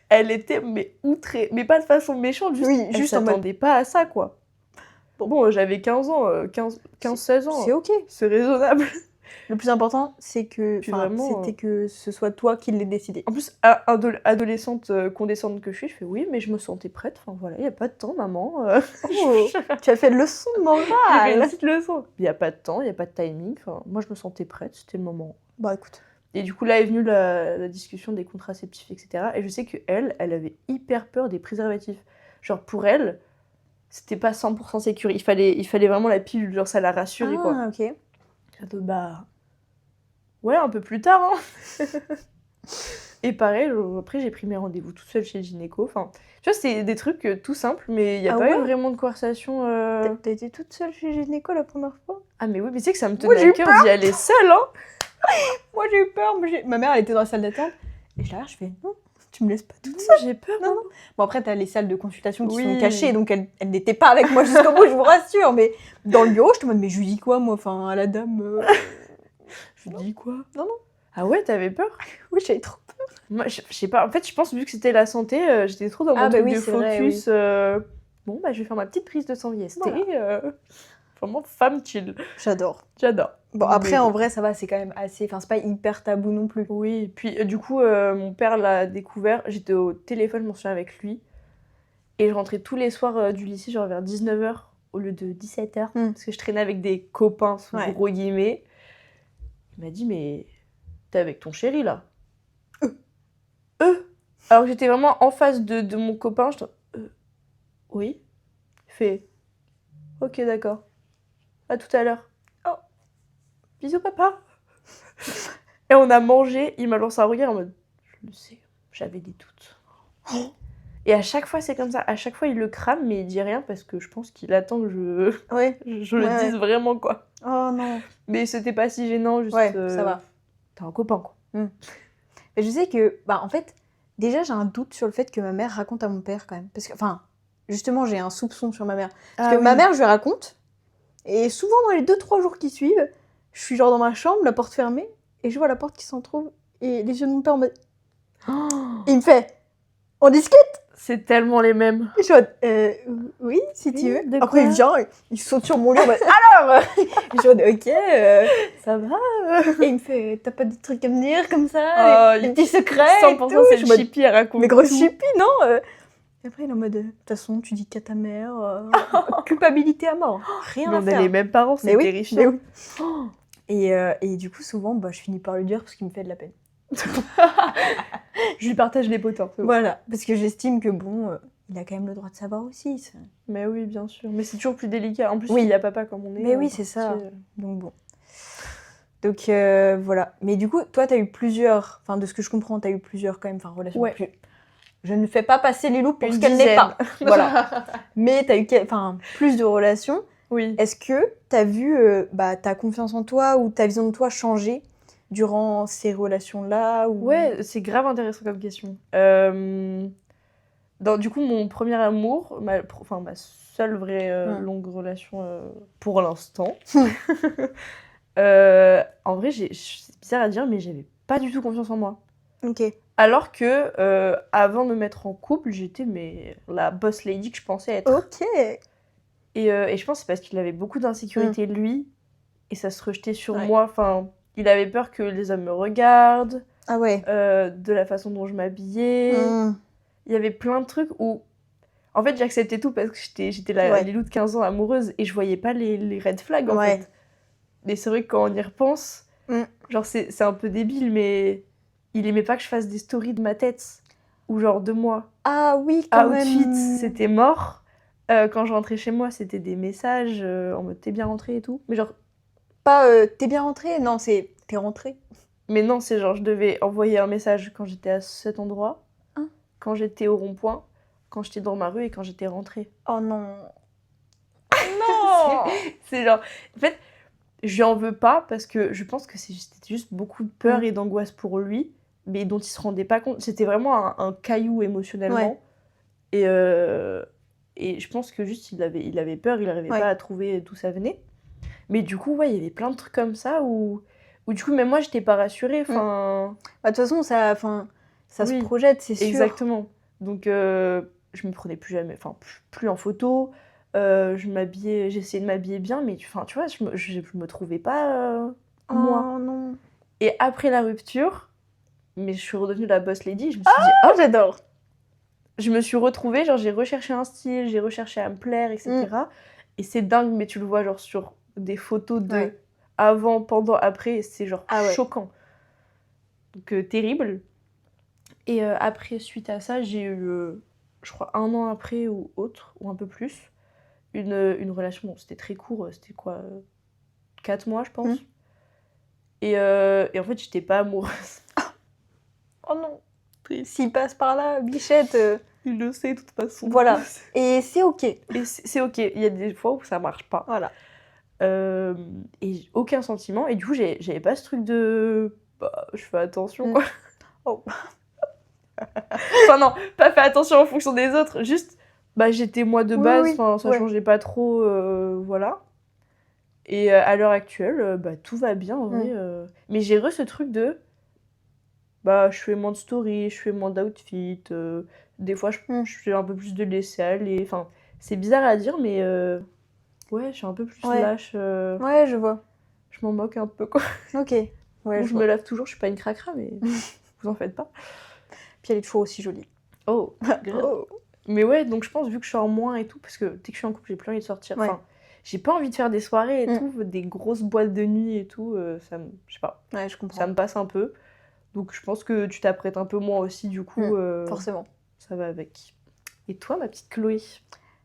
elle était outrée, mais pas de façon méchante, juste, Oui, elle juste en mode... s'attendait pas à ça, quoi. Bon, j'avais 15 ans, 15-16 ans. C'est ok. C'est raisonnable. Le plus important, c'est que, Vraiment, c'était que ce soit toi qui l'aies décidé. En plus, adolescente condescendante que je suis, je fais oui, mais je me sentais prête. Enfin voilà, il y a pas de temps, maman. Oh, tu as fait une leçon de J'ai fait une morale. petite leçon. Il y a pas de temps, il y a pas de timing. Enfin, moi, je me sentais prête, c'était le moment. Bah écoute. Et du coup, là est venue la discussion des contraceptifs, etc. Et je sais qu'elle avait hyper peur des préservatifs. Genre, pour elle, c'était pas 100% sécure. Il fallait vraiment la pilule, genre ça la rassurait, quoi. Ah, ok. Bah... Ouais, un peu plus tard, hein. Et pareil, après, j'ai pris mes rendez-vous toute seule chez le gynéco. Enfin, tu vois, c'est des trucs tout simples, mais il n'y a pas eu vraiment de conversation. T'as été toute seule chez le gynéco la première fois? Ah, mais oui, mais tu sais que ça me tenait à cœur d'y aller seule, hein. Moi, j'ai eu peur. Ma mère, elle était dans la salle d'attente. Et je je fais non, tu me laisses pas toute seule. J'ai peur, non. Bon, après, t'as les salles de consultation qui sont Oui. cachées, donc elle n'était pas avec moi jusqu'au bout, je vous rassure. Mais dans le bureau, je te demande, mais je lui dis quoi, moi, enfin, à la dame Je lui dis quoi? Non. Ah ouais, t'avais peur? Oui, j'avais trop peur. Moi, je sais pas. En fait, je pense, vu que c'était la santé, j'étais trop dans mon truc de focus. Vrai, oui. Bon, bah, je vais faire ma petite prise de sang IST. Voilà. Vraiment femme chill. J'adore. Bon, après, en vrai, ça va, c'est quand même assez... Enfin, c'est pas hyper tabou non plus. Oui, puis du coup, mon père l'a découvert. J'étais au téléphone, je m'en souviens, avec lui. Et je rentrais tous les soirs du lycée, genre vers 19h, au lieu de 17h. Parce que je traînais avec des copains, sous gros guillemets. Il m'a dit, mais t'es avec ton chéri, là? Alors que j'étais vraiment en face de mon copain. Oui. Il fait, ok, d'accord. À tout à l'heure. Oh, bisous papa. Et on a mangé, il m'a lancé un regard en mode, je le sais, j'avais des doutes. Et à chaque fois c'est comme ça, à chaque fois il le crame mais il dit rien parce que je pense qu'il attend que je le dise vraiment, quoi. Oh non. Mais c'était pas si gênant, juste... ça va. T'as un copain, quoi. Mais je sais que, en fait, déjà j'ai un doute sur le fait que ma mère raconte à mon père quand même. Parce que, justement j'ai un soupçon sur ma mère. Parce que ma mère, je lui raconte, et souvent dans les 2-3 jours qui suivent, je suis genre dans ma chambre, la porte fermée, et je vois la porte qui s'entrouvre, et les yeux de mon père me... Il me fait, on discute? C'est tellement les mêmes. Et je vois, oui, si tu veux. Après il vient, il saute sur mon lit, en mode, alors et je vois, ok, ça va. Et il me fait, t'as pas des trucs à me dire comme ça, des petits secrets? 100% c'est le chippie, elle raconte. Mais gros chippie, non Et après, il est en mode, de toute façon, tu dis qu'à ta mère, culpabilité à mort. Rien à faire. On a les mêmes parents, c'est terrifiant. Mais oui. Et du coup, souvent, je finis par lui dire parce qu'il me fait de la peine. Je lui partage les potins. Voilà, parce que j'estime que bon, il a quand même le droit de savoir aussi. Ça. Mais oui, bien sûr. Mais c'est toujours plus délicat. En plus, il y a papa comme on est. Mais oui, c'est ça. Donc bon. Donc voilà. Mais du coup, toi, t'as eu plusieurs... Enfin, de ce que je comprends, t'as eu plusieurs quand même relations. Ouais. Je ne fais pas passer les loups pour ce qu'elle n'est pas. Voilà. Mais t'as eu plus de relations. Oui. Est-ce que t'as vu ta confiance en toi ou ta vision de toi changer durant ces relations-là ou... Ouais, c'est grave intéressant comme question. Du coup, mon premier amour, ma seule vraie longue relation pour l'instant. En vrai, c'est bizarre à dire, mais j'avais pas du tout confiance en moi. Ok. Alors que avant de me mettre en couple, j'étais la boss lady que je pensais être. Ok. Et je pense que c'est parce qu'il avait beaucoup d'insécurité lui, et ça se rejetait sur Ouais. moi. Enfin, il avait peur que les hommes me regardent, Ah ouais. de la façon dont je m'habillais. Il y avait plein de trucs où... En fait, j'acceptais tout parce que j'étais la Ouais. Lilou de 15 ans amoureuse, et je voyais pas les red flags, en Ouais. fait. Mais c'est vrai que quand on y repense, genre c'est un peu débile, mais il aimait pas que je fasse des stories de ma tête, ou genre de moi. Ah oui, quand Outfit, même. c'était mort. Quand je rentrais chez moi, c'était des messages en mode t'es bien rentré et tout. Mais genre, Pas t'es bien rentré? Non, c'est t'es rentré. mais non, c'est genre je devais envoyer un message quand j'étais à cet endroit, Hein? quand j'étais au rond-point, quand j'étais dans ma rue et quand j'étais rentrée. Oh non. Non. C'est genre, en fait, je lui en veux pas parce que je pense que c'était juste beaucoup de peur et d'angoisse pour lui, mais dont il se rendait pas compte. C'était vraiment un caillou émotionnellement. Ouais. Et je pense que juste il avait peur, il n'arrivait pas à trouver d'où ça venait. Mais du coup, ouais, il y avait plein de trucs comme ça où du coup, même moi, j'étais pas rassurée. Enfin, Bah, de toute façon, ça se oui, projette, c'est sûr. exactement. Donc, je me prenais plus jamais, enfin, plus en photo. J'essayais de m'habiller bien, mais tu vois, je me trouvais pas moi. Oh non. Et après la rupture, mais je suis redevenue la boss lady, je me suis dit, Oh, j'adore. je me suis retrouvée, genre j'ai recherché un style, j'ai recherché à me plaire, etc. Et c'est dingue, mais tu le vois genre sur des photos de avant, pendant, après, c'est genre choquant. Donc terrible. Et après, suite à ça, j'ai eu, je crois, 1 an après ou autre, ou un peu plus, une relation, bon, c'était très court, c'était quoi, 4 mois, je pense. Et en fait, j'étais pas amoureuse. Oh non. S'il passe par là, bichette. Il le sait de toute façon. Voilà. Et c'est ok. Et c'est ok. Il y a des fois où ça marche pas. Voilà. Et aucun sentiment. Et du coup, j'avais pas ce truc de... Bah, je fais attention, quoi. Oh. Enfin non, pas faire attention en fonction des autres. Juste, bah, j'étais moi de base. Enfin, ça changeait pas trop. Voilà. Et à l'heure actuelle, bah, tout va bien, en vrai. Mais j'ai ce truc de... Bah, je fais moins de stories, je fais moins d'outfits. Des fois, je fais un peu plus de laisser aller. Enfin, c'est bizarre à dire, mais... Ouais, je suis un peu plus lâche. Ouais, je vois. Je m'en moque un peu, quoi. Ok. Ouais, Bon, je me lave toujours, je suis pas une cracra, mais vous en faites pas. Puis elle est toujours aussi jolie. Oh, oh. Mais ouais, donc je pense, vu que je sors moins et tout, parce que dès que je suis en couple, j'ai plus envie de sortir. Enfin, j'ai pas envie de faire des soirées et tout, des grosses boîtes de nuit et tout, ça me... Je sais pas. Ouais, je comprends. Ça me passe un peu. Donc je pense que tu t'apprêtes un peu moins aussi, du coup. Forcément. Ça va avec. Et toi, ma petite Chloé?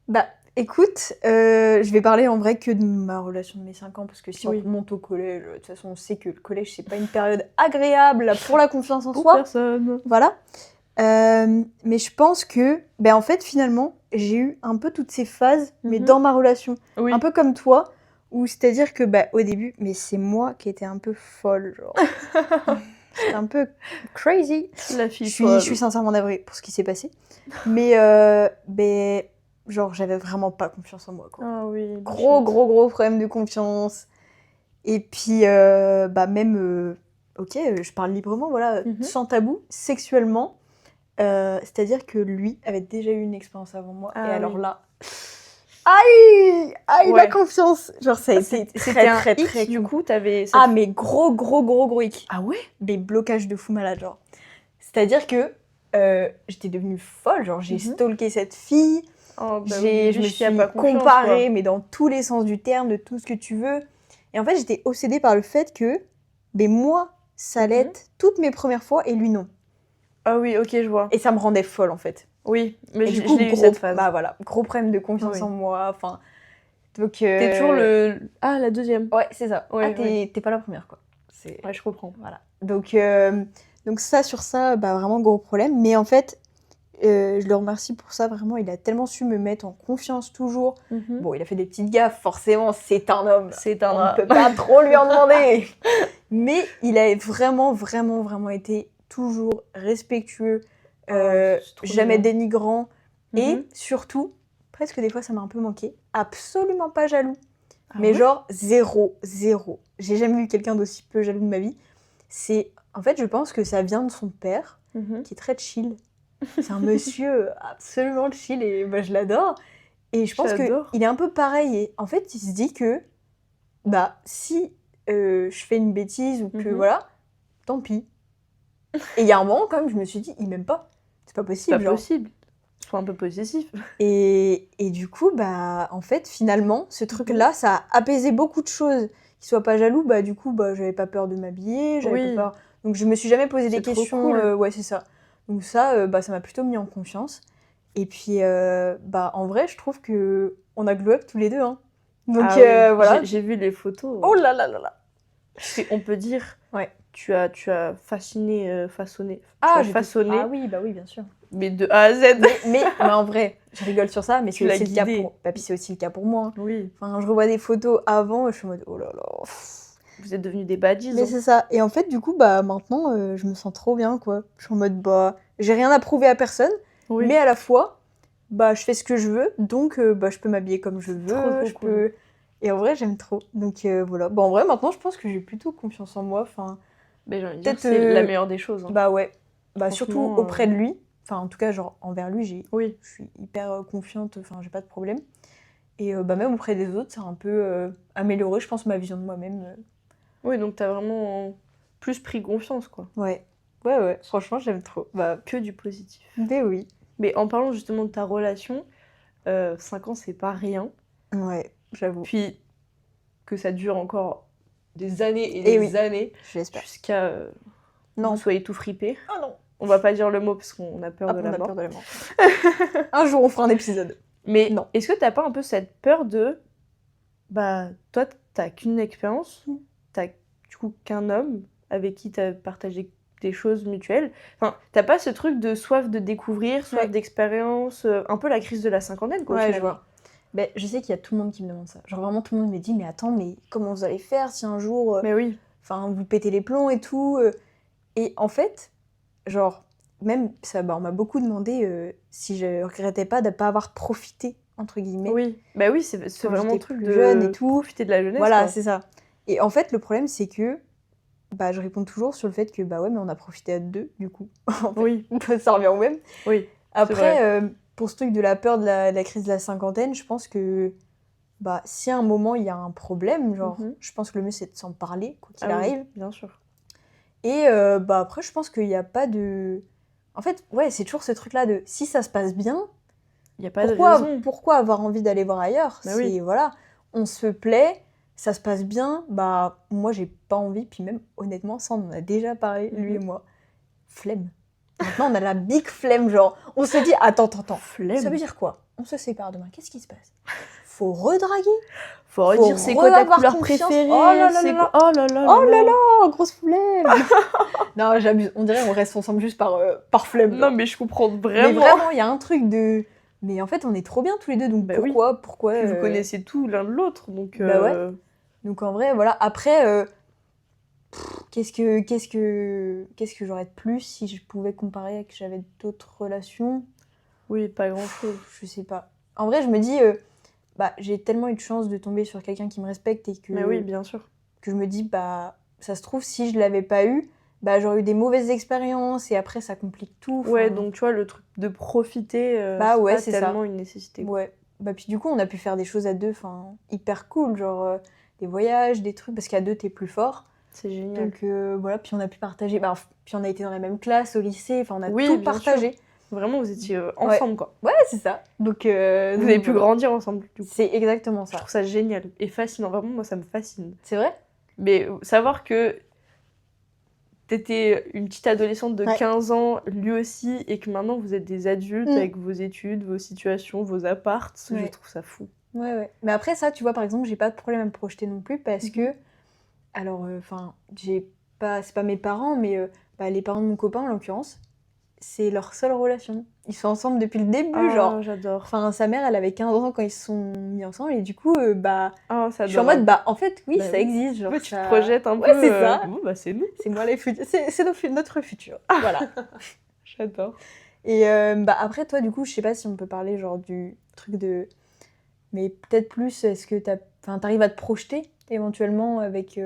Bah, écoute, je vais parler en vrai que de ma relation de mes 5 ans, parce que si on remonte au collège, de toute façon, on sait que le collège, c'est pas une période agréable pour la confiance en soi. Personne. Voilà. Mais je pense que, ben en fait, finalement, j'ai eu un peu toutes ces phases, mais dans ma relation. Un peu comme toi, où c'est-à-dire que, bah, au début, mais c'est moi qui étais un peu folle, genre. J'étais un peu crazy. La fille folle. Je suis sincèrement navrée pour ce qui s'est passé. Mais, ben, genre, j'avais vraiment pas confiance en moi, quoi. Ah oui. Gros problème de confiance. Et puis, bah, même, ok, je parle librement, voilà, sans tabou, sexuellement. C'est-à-dire que lui avait déjà eu une expérience avant moi. Et alors là... Aïe, la confiance. Genre, ça a été très, hic, du coup, t'avais... Ah, mais gros hic. Ah ouais? Des blocages de fou malade, genre. C'est-à-dire que j'étais devenue folle, genre, j'ai stalké cette fille. Oh, bah je me suis comparée, mais dans tous les sens du terme, de tout ce que tu veux. Et en fait, j'étais obsédée par le fait que, ben moi, ça allait être toutes mes premières fois et lui non. Ah oui, ok, je vois. Et ça me rendait folle, en fait. Oui, mais du coup, je l'ai eu cette phase. Bah voilà, gros problème de confiance en moi, enfin... Donc... T'es toujours le... Ah, la deuxième. Ouais, c'est ça. Ouais, t'es pas la première, quoi. Ouais, je comprends. Voilà. Donc ça, sur ça, bah vraiment gros problème. Mais en fait, je le remercie pour ça, vraiment. Il a tellement su me mettre en confiance toujours. Bon, il a fait des petites gaffes, forcément, c'est un homme. On ne peut pas trop lui en demander. Mais il a vraiment été toujours respectueux, jamais dénigrant. Et surtout, presque des fois ça m'a un peu manqué, absolument pas jaloux. Mais genre zéro. J'ai jamais vu quelqu'un d'aussi peu jaloux de ma vie. C'est En fait, je pense que ça vient de son père, qui est très chill. C'est un monsieur absolument chill et bah, je l'adore. Et je pense J'adore. qu'il est un peu pareil. Et en fait, il se dit que bah, si je fais une bêtise ou que voilà, tant pis. Et il y a un moment, quand même, je me suis dit, il m'aime pas. C'est pas possible. C'est pas possible. Sois un peu possessif. Et du coup, bah, en fait, finalement, ce truc-là, ça a apaisé beaucoup de choses. Qu'il soit pas jaloux, bah, du coup, bah, j'avais pas peur de m'habiller, j'avais pas peur. Donc, je me suis jamais posé des C'est trop questions. cool. Ouais, c'est ça. Donc, ça, bah, ça m'a plutôt mis en confiance. Et puis, bah, en vrai, je trouve que on a glow up tous les deux. Hein. Donc, Ah oui. voilà. J'ai vu les photos. Oh là là là là. On peut dire, Ouais. tu as fasciné, façonné. Ah, j'ai façonné. Ah oui, bah oui, bien sûr. Mais de A à Z. Mais en vrai, je rigole sur ça, mais Tu c'est l'as aussi le cas guidé. pour. Bah, puis c'est aussi le cas pour moi. Hein. Oui. Enfin, je revois des photos avant, et je suis en mode oh là là. Vous êtes devenus des baddies. Mais c'est ça. Et en fait, du coup, bah maintenant, je me sens trop bien, quoi. Je suis en mode bah, j'ai rien à prouver à personne, Oui. mais à la fois, bah, je fais ce que je veux, donc bah, je peux m'habiller comme je veux. Trop je cool. peux. Et en vrai, j'aime trop. Donc voilà. Bon, en vrai, maintenant, je pense que j'ai plutôt confiance en moi. Enfin, Mais j'ai envie de dire, peut-être, c'est la meilleure des choses. Hein. bah ouais. Bah surtout Franchement, auprès de lui. Enfin, en tout cas, genre envers lui, Oui. je suis hyper confiante. Enfin, j'ai pas de problème. Et bah même auprès des autres, ça a un peu amélioré, je pense, ma vision de moi-même. Oui, donc t'as vraiment plus pris confiance, quoi. Ouais. Ouais. Franchement, j'aime trop. Bah, Que du positif. mais oui. Mais en parlant justement de ta relation, 5 ans, c'est pas rien. Ouais, j'avoue. Puis que ça dure encore des années et Et des oui. années J'espère. jusqu'à Non. vous soyez tout fripés. Ah non. On va pas dire le mot parce qu'on a peur de on la a mort. peur de la mort. Un jour, on fera un épisode. Mais Non. est-ce que t'as pas un peu cette peur de... Bah, toi, t'as qu'une expérience, t'as du coup qu'un homme avec qui t'as partagé des choses mutuelles. Enfin, t'as pas ce truc de soif de découvrir, soif d'expérience, un peu la crise de la cinquantaine, quoi, au Ouais, final. je vois. Ben, je sais qu'il y a tout le monde qui me demande ça. Genre vraiment tout le monde me dit mais attends, mais comment vous allez faire si un jour Mais oui. enfin vous pétez les plombs et tout Et en fait, genre même ça bah, on m'a beaucoup demandé si je regrettais pas de pas avoir profité entre guillemets. Oui. Bah oui, c'est quand vraiment le j'étais truc plus de jeune et tout. profiter de la jeunesse, Voilà, quoi. c'est ça. Et en fait, le problème c'est que bah je réponds toujours sur le fait que bah ouais, mais on a profité à deux du coup. En fait, Oui. ça revient au même. Oui. Après pour ce truc de la peur de la crise de la cinquantaine, je pense que bah, si à un moment il y a un problème, genre, je pense que le mieux c'est de s'en parler, quoi qu'il arrive. Oui, bien sûr. Et bah, après, je pense qu'il n'y a pas de. En fait, ouais, c'est toujours ce truc-là de si ça se passe bien, il n'y a pas de raison. Pourquoi avoir envie d'aller voir ailleurs Bah oui. Voilà, on se plaît, ça se passe bien, bah, moi j'ai pas envie, puis même honnêtement, ça on en a déjà parlé, lui et moi. Flemme. Maintenant, on a la big flemme, genre, on se dit, attends, Flemme. ça veut dire quoi? On se sépare demain, qu'est-ce qui se passe? Faut redraguer. Faut redire c'est quoi ta couleur préférée. Oh là là c'est là. Quoi... Oh là là Oh là là, grosse flemme. Non, j'abuse. On dirait on reste ensemble juste par flemme. Non, mais je comprends vraiment. Mais vraiment, il y a un truc de... Mais en fait, on est trop bien tous les deux, donc bah pourquoi Puis vous connaissez tout l'un de l'autre, donc... Bah ouais. Donc en vrai, voilà. Après, qu'est-ce que j'aurais de plus si je pouvais comparer avec que j'avais d'autres relations? Oui, pas grand-chose. Je sais pas. En vrai, je me dis... bah, j'ai tellement eu de chance de tomber sur quelqu'un qui me respecte et que... Mais oui, bien sûr. Que je me dis, bah, ça se trouve, si je l'avais pas eu, bah, j'aurais eu des mauvaises expériences et après, ça complique tout. Ouais, donc tu vois, le truc de profiter, bah, ouais, c'est tellement une nécessité. Ouais. Bah, puis du coup, on a pu faire des choses à deux, enfin, hyper cool, genre des voyages, des trucs, parce qu'à deux, t'es plus fort. C'est génial. Donc voilà, puis on a pu partager, bah, puis on a été dans la même classe au lycée, enfin, on a tout partagé. Sûr. Vraiment, vous étiez ensemble, quoi. Ouais, c'est ça. Donc, vous avez pu grandir ensemble, du coup. C'est exactement ça. Je trouve ça génial et fascinant. Vraiment, moi, ça me fascine. C'est vrai? Mais savoir que t'étais une petite adolescente de 15 ans, lui aussi, et que maintenant, vous êtes des adultes avec vos études, vos situations, vos apparts, je trouve ça fou. Ouais. Mais après, ça, tu vois, par exemple, j'ai pas de problème à me projeter non plus parce que... Alors, enfin, c'est pas mes parents, mais bah, les parents de mon copain, en l'occurrence, c'est leur seule relation. Ils sont ensemble depuis le début, genre. J'adore. Enfin, sa mère, elle avait 15 ans quand ils se sont mis ensemble, et du coup, bah, je suis en mode, bah, en fait, oui, ça existe. Genre, tu te projettes un peu. Ouais, c'est ça. Bon, bah, c'est nous. C'est moi les futurs. C'est notre futur. Voilà. J'adore. Et bah, après, toi, du coup, je sais pas si on peut parler, genre, du truc de... Mais peut-être plus, est-ce que t'arrives à te projeter éventuellement avec...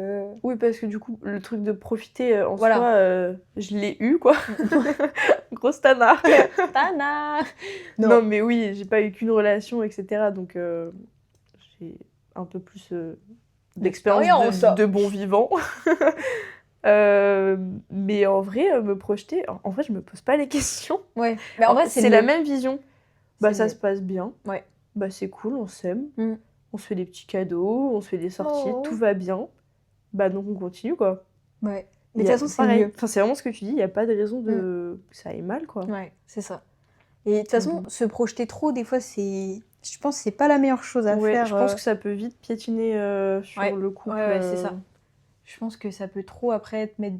Oui, parce que du coup, le truc de profiter en Voilà. soi, je l'ai eu, quoi. Grosse tana. Tana. Non, mais oui, j'ai pas eu qu'une relation, etc. Donc, j'ai un peu plus d'expérience de bon vivant. Mais en vrai, me projeter, en vrai, je me pose pas les questions. Ouais, mais en vrai, c'est la mieux. même vision. Bah, C'est ça mieux. se passe bien. Ouais. Bah, c'est cool, on s'aime. Mm. On se fait des petits cadeaux, on se fait des sorties, Oh. tout va bien. Bah, donc on continue, quoi. Ouais. Mais de toute façon, c'est pareil. mieux. Enfin, c'est vraiment ce que tu dis, il n'y a pas de raison que ça aille mal, quoi. Ouais, c'est ça. Et de toute façon, se projeter trop, des fois, c'est... Je pense que c'est pas la meilleure chose à faire. Je pense que ça peut vite piétiner sur le couple. Ouais, c'est ça. Je pense que ça peut trop, après, te mettre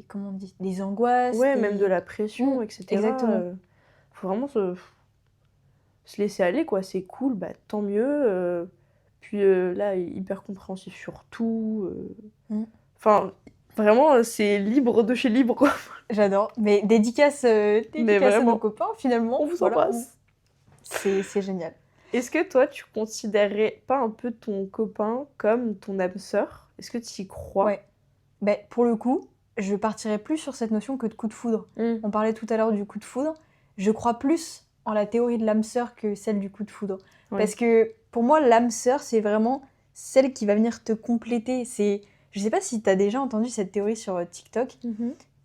comment on dit, des angoisses. Ouais, même de la pression, etc. Exactement. Faut vraiment se laisser aller, quoi. C'est cool, bah tant mieux. Puis là, hyper compréhensif sur tout. Enfin, vraiment, c'est libre de chez libre, quoi. J'adore. Mais dédicace à nos copains, finalement. On vous embrasse. C'est génial. Est-ce que toi, tu considérerais pas un peu ton copain comme ton âme sœur? Est-ce que tu y crois? Ouais. Ben, pour le coup, je partirais plus sur cette notion que de coup de foudre. On parlait tout à l'heure du coup de foudre. Je crois plus en la théorie de l'âme sœur que celle du coup de foudre. Ouais. Parce que pour moi, l'âme sœur, c'est vraiment celle qui va venir te compléter. Je sais pas si tu as déjà entendu cette théorie sur TikTok,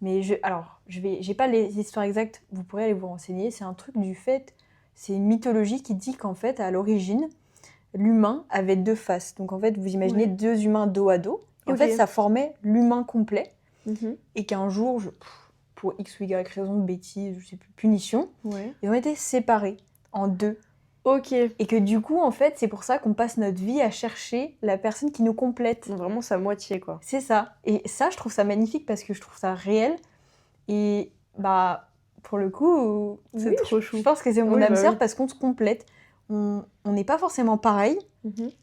mais j'ai pas les histoires exactes, vous pourrez aller vous renseigner. C'est un truc du fait, c'est une mythologie qui dit qu'en fait, à l'origine, l'humain avait deux faces. Donc en fait, vous imaginez deux humains dos à dos. Et en fait, ça formait l'humain complet. Et qu'un jour, pour X ou Y raison, bêtise, je sais plus, punition, ils ont été séparés en deux. Ok. Et que du coup, en fait, c'est pour ça qu'on passe notre vie à chercher la personne qui nous complète. Vraiment sa moitié, quoi. C'est ça. Et ça, je trouve ça magnifique parce que je trouve ça réel. Et bah, pour le coup, c'est trop chou. Je pense que c'est mon âme sœur parce qu'on se complète. On n'est pas forcément pareil,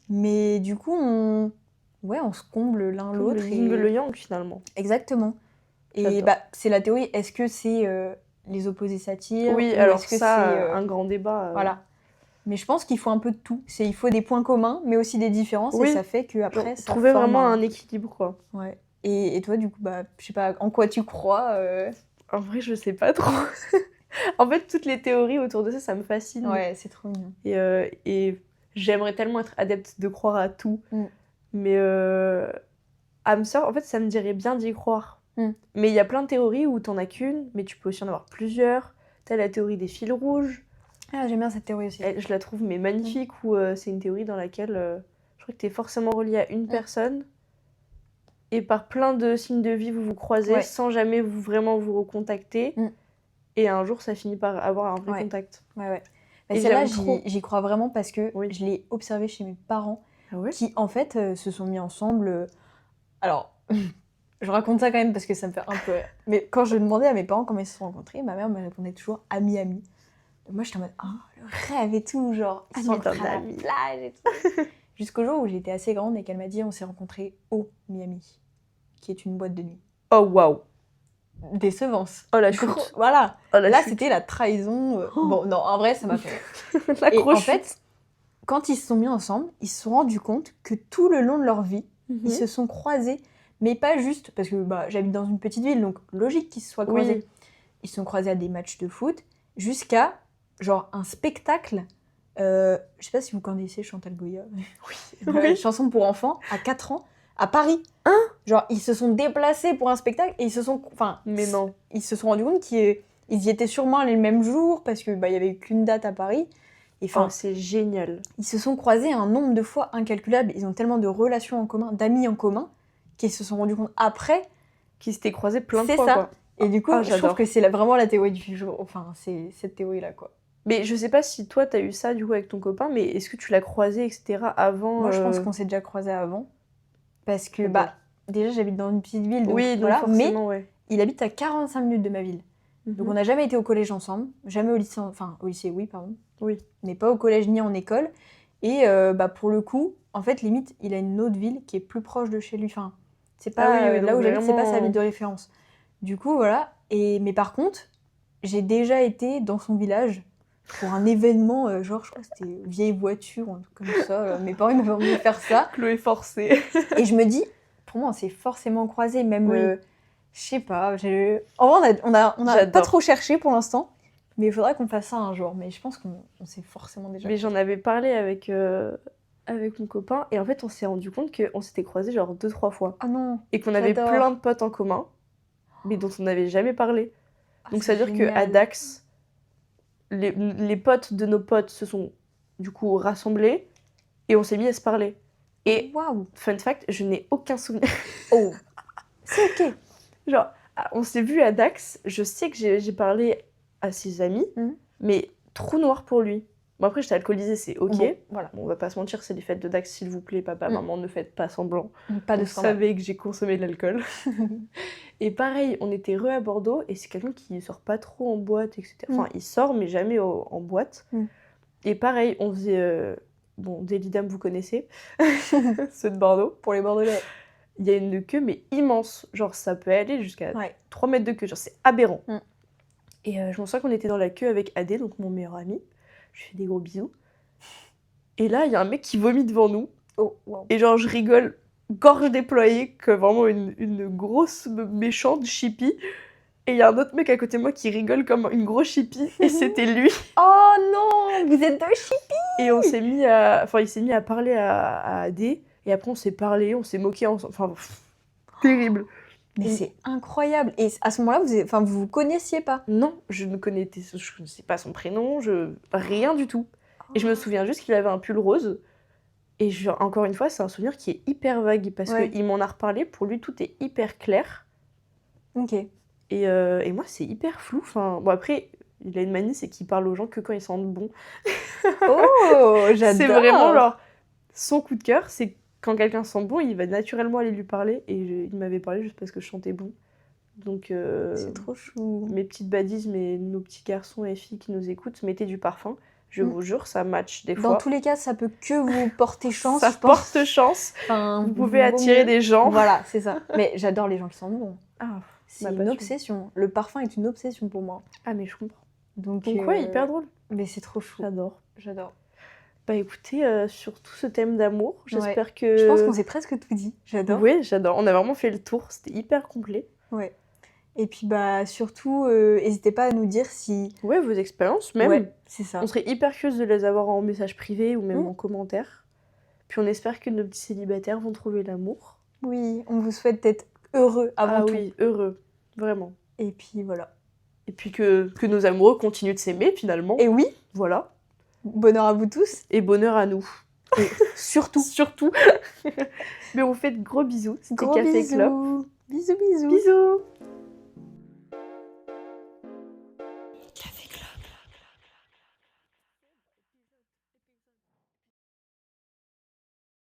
mais du coup, on se comble l'un l'autre. Le yin et le yang, finalement. Exactement. Et bah, c'est la théorie, est-ce que c'est les opposés s'attirent? Oui, alors est-ce que ça, un grand débat. Voilà. Mais je pense qu'il faut un peu de tout. Il faut des points communs, mais aussi des différences, et ça fait qu'après, ça trouver forme vraiment un équilibre, quoi. Ouais. Et toi, du coup, bah, je sais pas, en quoi tu crois En vrai, je sais pas trop. En fait, toutes les théories autour de ça, ça me fascine. Ouais, c'est trop mignon. Et j'aimerais tellement être adepte de croire à tout. Mais âme sœur, en fait, ça me dirait bien d'y croire. Mais il y a plein de théories où t'en as qu'une, mais tu peux aussi en avoir plusieurs. T'as la théorie des fils rouges. Ah, j'aime bien cette théorie aussi. Je la trouve magnifique, où c'est une théorie dans laquelle je crois que t'es forcément relié à une personne. Et par plein de signes de vie, vous vous croisez sans jamais vraiment vous recontacter. Et un jour, ça finit par avoir un vrai contact. Ouais. Et celle-là, j'y crois vraiment parce que je l'ai observée chez mes parents qui, en fait, se sont mis ensemble. Alors, je raconte ça quand même parce que ça me fait un peu rire. Mais quand je demandais à mes parents comment ils se sont rencontrés, ma mère me répondait toujours ami-ami. Moi, j'étais en mode, le rêve et tout, genre, ils sont rencontrés à la plage et tout. Jusqu'au jour où j'étais assez grande et qu'elle m'a dit, on s'est rencontrés au Miami, qui est une boîte de nuit. Oh, waouh. Décevance. Oh, la chute. Voilà. Là, chute. c'était la trahison. Bon, non, en vrai, ça m'a fait la et en fait, quand ils se sont mis ensemble, ils se sont rendus compte que tout le long de leur vie, ils se sont croisés, mais pas juste, parce que j'habite dans une petite ville, donc logique qu'ils se soient croisés. Ils se sont croisés à des matchs de foot, jusqu'à genre un spectacle. Je sais pas si vous connaissez Chantal Goya. Chanson pour enfants, à 4 ans, à Paris. Genre, ils se sont déplacés pour un spectacle et ils se sont... Mais non. Ils se sont rendus compte qu'ils y étaient sûrement allés le même jour parce que y avait eu qu'une date à Paris. Et c'est génial. Ils se sont croisés un nombre de fois incalculable. Ils ont tellement de relations en commun, d'amis en commun, qu'ils se sont rendus compte après qu'ils s'étaient croisés plein de fois. C'est ça. Quoi. Et du coup, je trouve que c'est vraiment la théorie du jour. Enfin, c'est cette théorie-là, quoi. Mais je sais pas si toi, t'as eu ça du coup avec ton copain, mais est-ce que tu l'as croisé, etc. avant Moi, je pense qu'on s'est déjà croisés avant. Parce que, déjà, j'habite dans une petite ville, donc donc voilà. Forcément, mais il habite à 45 minutes de ma ville. Donc on n'a jamais été au collège ensemble, jamais au lycée, au lycée, oui, pardon. Oui. Mais pas au collège ni en école. Et pour le coup, en fait, limite, il a une autre ville qui est plus proche de chez lui. Enfin, c'est pas là où j'habite, c'est pas sa ville de référence. Du coup, voilà. Mais par contre, j'ai déjà été dans son village pour un événement, genre, je crois que c'était vieille voiture ou un truc comme ça. Mes parents ils m'avaient emmené faire ça. Chloé forcée. Et je me dis, pour moi, on s'est forcément croisés, même, Oui. je sais pas, en vrai, on a pas J'adore. trop cherché pour l'instant, mais il faudrait qu'on fasse ça un jour. Mais je pense qu'on s'est forcément déjà Mais j'en avais parlé avec mon copain et en fait on s'est rendu compte qu'on s'était croisés genre 2-3 fois Ah non, et qu'on avait j'adore. plein de potes en commun mais dont on n'avait jamais parlé. Donc ça c'est veut dire qu'à génial. Dax, les potes de nos potes se sont du coup rassemblés et on s'est mis à se parler. Et Waouh. fun fact, je n'ai aucun souvenir. Oh, c'est ok. Genre, on s'est vu à Dax, je sais que j'ai parlé à ses amis, Mhm. mais trou noir pour lui. Bon après j'étais alcoolisée, c'est ok. Bon, voilà, Bon, on va pas se mentir, c'est les fêtes de Dax, s'il vous plaît, papa, Mm. maman, ne faites pas semblant. pas de Vous scandale. savez que j'ai consommé de l'alcool. Et pareil, on était à Bordeaux, et c'est quelqu'un qui sort pas trop en boîte, etc. Enfin, il sort, mais jamais en boîte. Mm. Et pareil, on faisait... Bon, Daily Dame, vous connaissez, ceux de Bordeaux. Pour les Bordelais. Il y a une queue, mais immense. Genre, ça peut aller jusqu'à Ouais. 3 mètres de queue. Genre, c'est aberrant. Mm. Et je me souviens qu'on était dans la queue avec Adé, donc mon meilleur ami. Je lui fais des gros bisous. Et là, il y a un mec qui vomit devant nous. Oh, wow. Et genre, je rigole, gorge déployée, que vraiment une grosse méchante chippie. Et il y a un autre mec à côté de moi qui rigole comme une grosse chippie. Et c'était lui. Oh non, vous êtes deux chippies. Et on s'est mis à... Enfin, il s'est mis à parler à Adé. Et après, on s'est parlé, on s'est moqué ensemble. Enfin, terrible. Mais c'est incroyable. Et à ce moment-là, vous vous connaissiez pas? Non, je ne connaissais pas son prénom, rien du tout. Et je me souviens juste qu'il avait un pull rose. Et encore une fois, c'est un souvenir qui est hyper vague parce Ouais. qu'il m'en a reparlé. Pour lui, tout est hyper clair. Ok. Et moi, c'est hyper flou. Enfin, bon, après, il a une manie, c'est qu'il parle aux gens que quand ils sentent bon. Oh, j'adore. C'est vraiment genre son coup de cœur, c'est quand quelqu'un sent bon, il va naturellement aller lui parler. Et il m'avait parlé juste parce que je chantais bon. Donc, c'est trop chou. mes petites badises, nos petits garçons et filles qui nous écoutent, mettez du parfum. Je vous jure, ça match des fois. Dans tous les cas, ça peut que vous porter chance. Ça je pense. porte chance. Enfin, Vous pouvez attirer des gens. Voilà, c'est ça. Mais j'adore les gens qui sentent bon. Ah, C'est ma une passion. obsession. Le parfum est une obsession pour moi. Ah, mais je comprends. Donc ouais, hyper drôle. Mais c'est trop chou. J'adore. J'adore. Bah écoutez, sur tout ce thème d'amour, j'espère que... Je pense qu'on s'est presque tout dit. J'adore. Oui, j'adore. On a vraiment fait le tour, c'était hyper complet. Ouais. Et puis bah surtout, n'hésitez pas à nous dire si... Ouais, vos expériences même. Ouais, c'est ça. On serait hyper curieuse de les avoir en message privé ou même en commentaire. Puis on espère que nos petits célibataires vont trouver l'amour. Oui, on vous souhaite d'être heureux avant tout. Oui, heureux. Vraiment. Et puis voilà. Et puis que nos amoureux continuent de s'aimer finalement. Et oui, voilà. bonheur à vous tous. Et bonheur à nous. Et surtout. Surtout. Mais on vous fait de gros bisous. C'était Gros Café bisous. Club. Bisous, bisous. Bisous.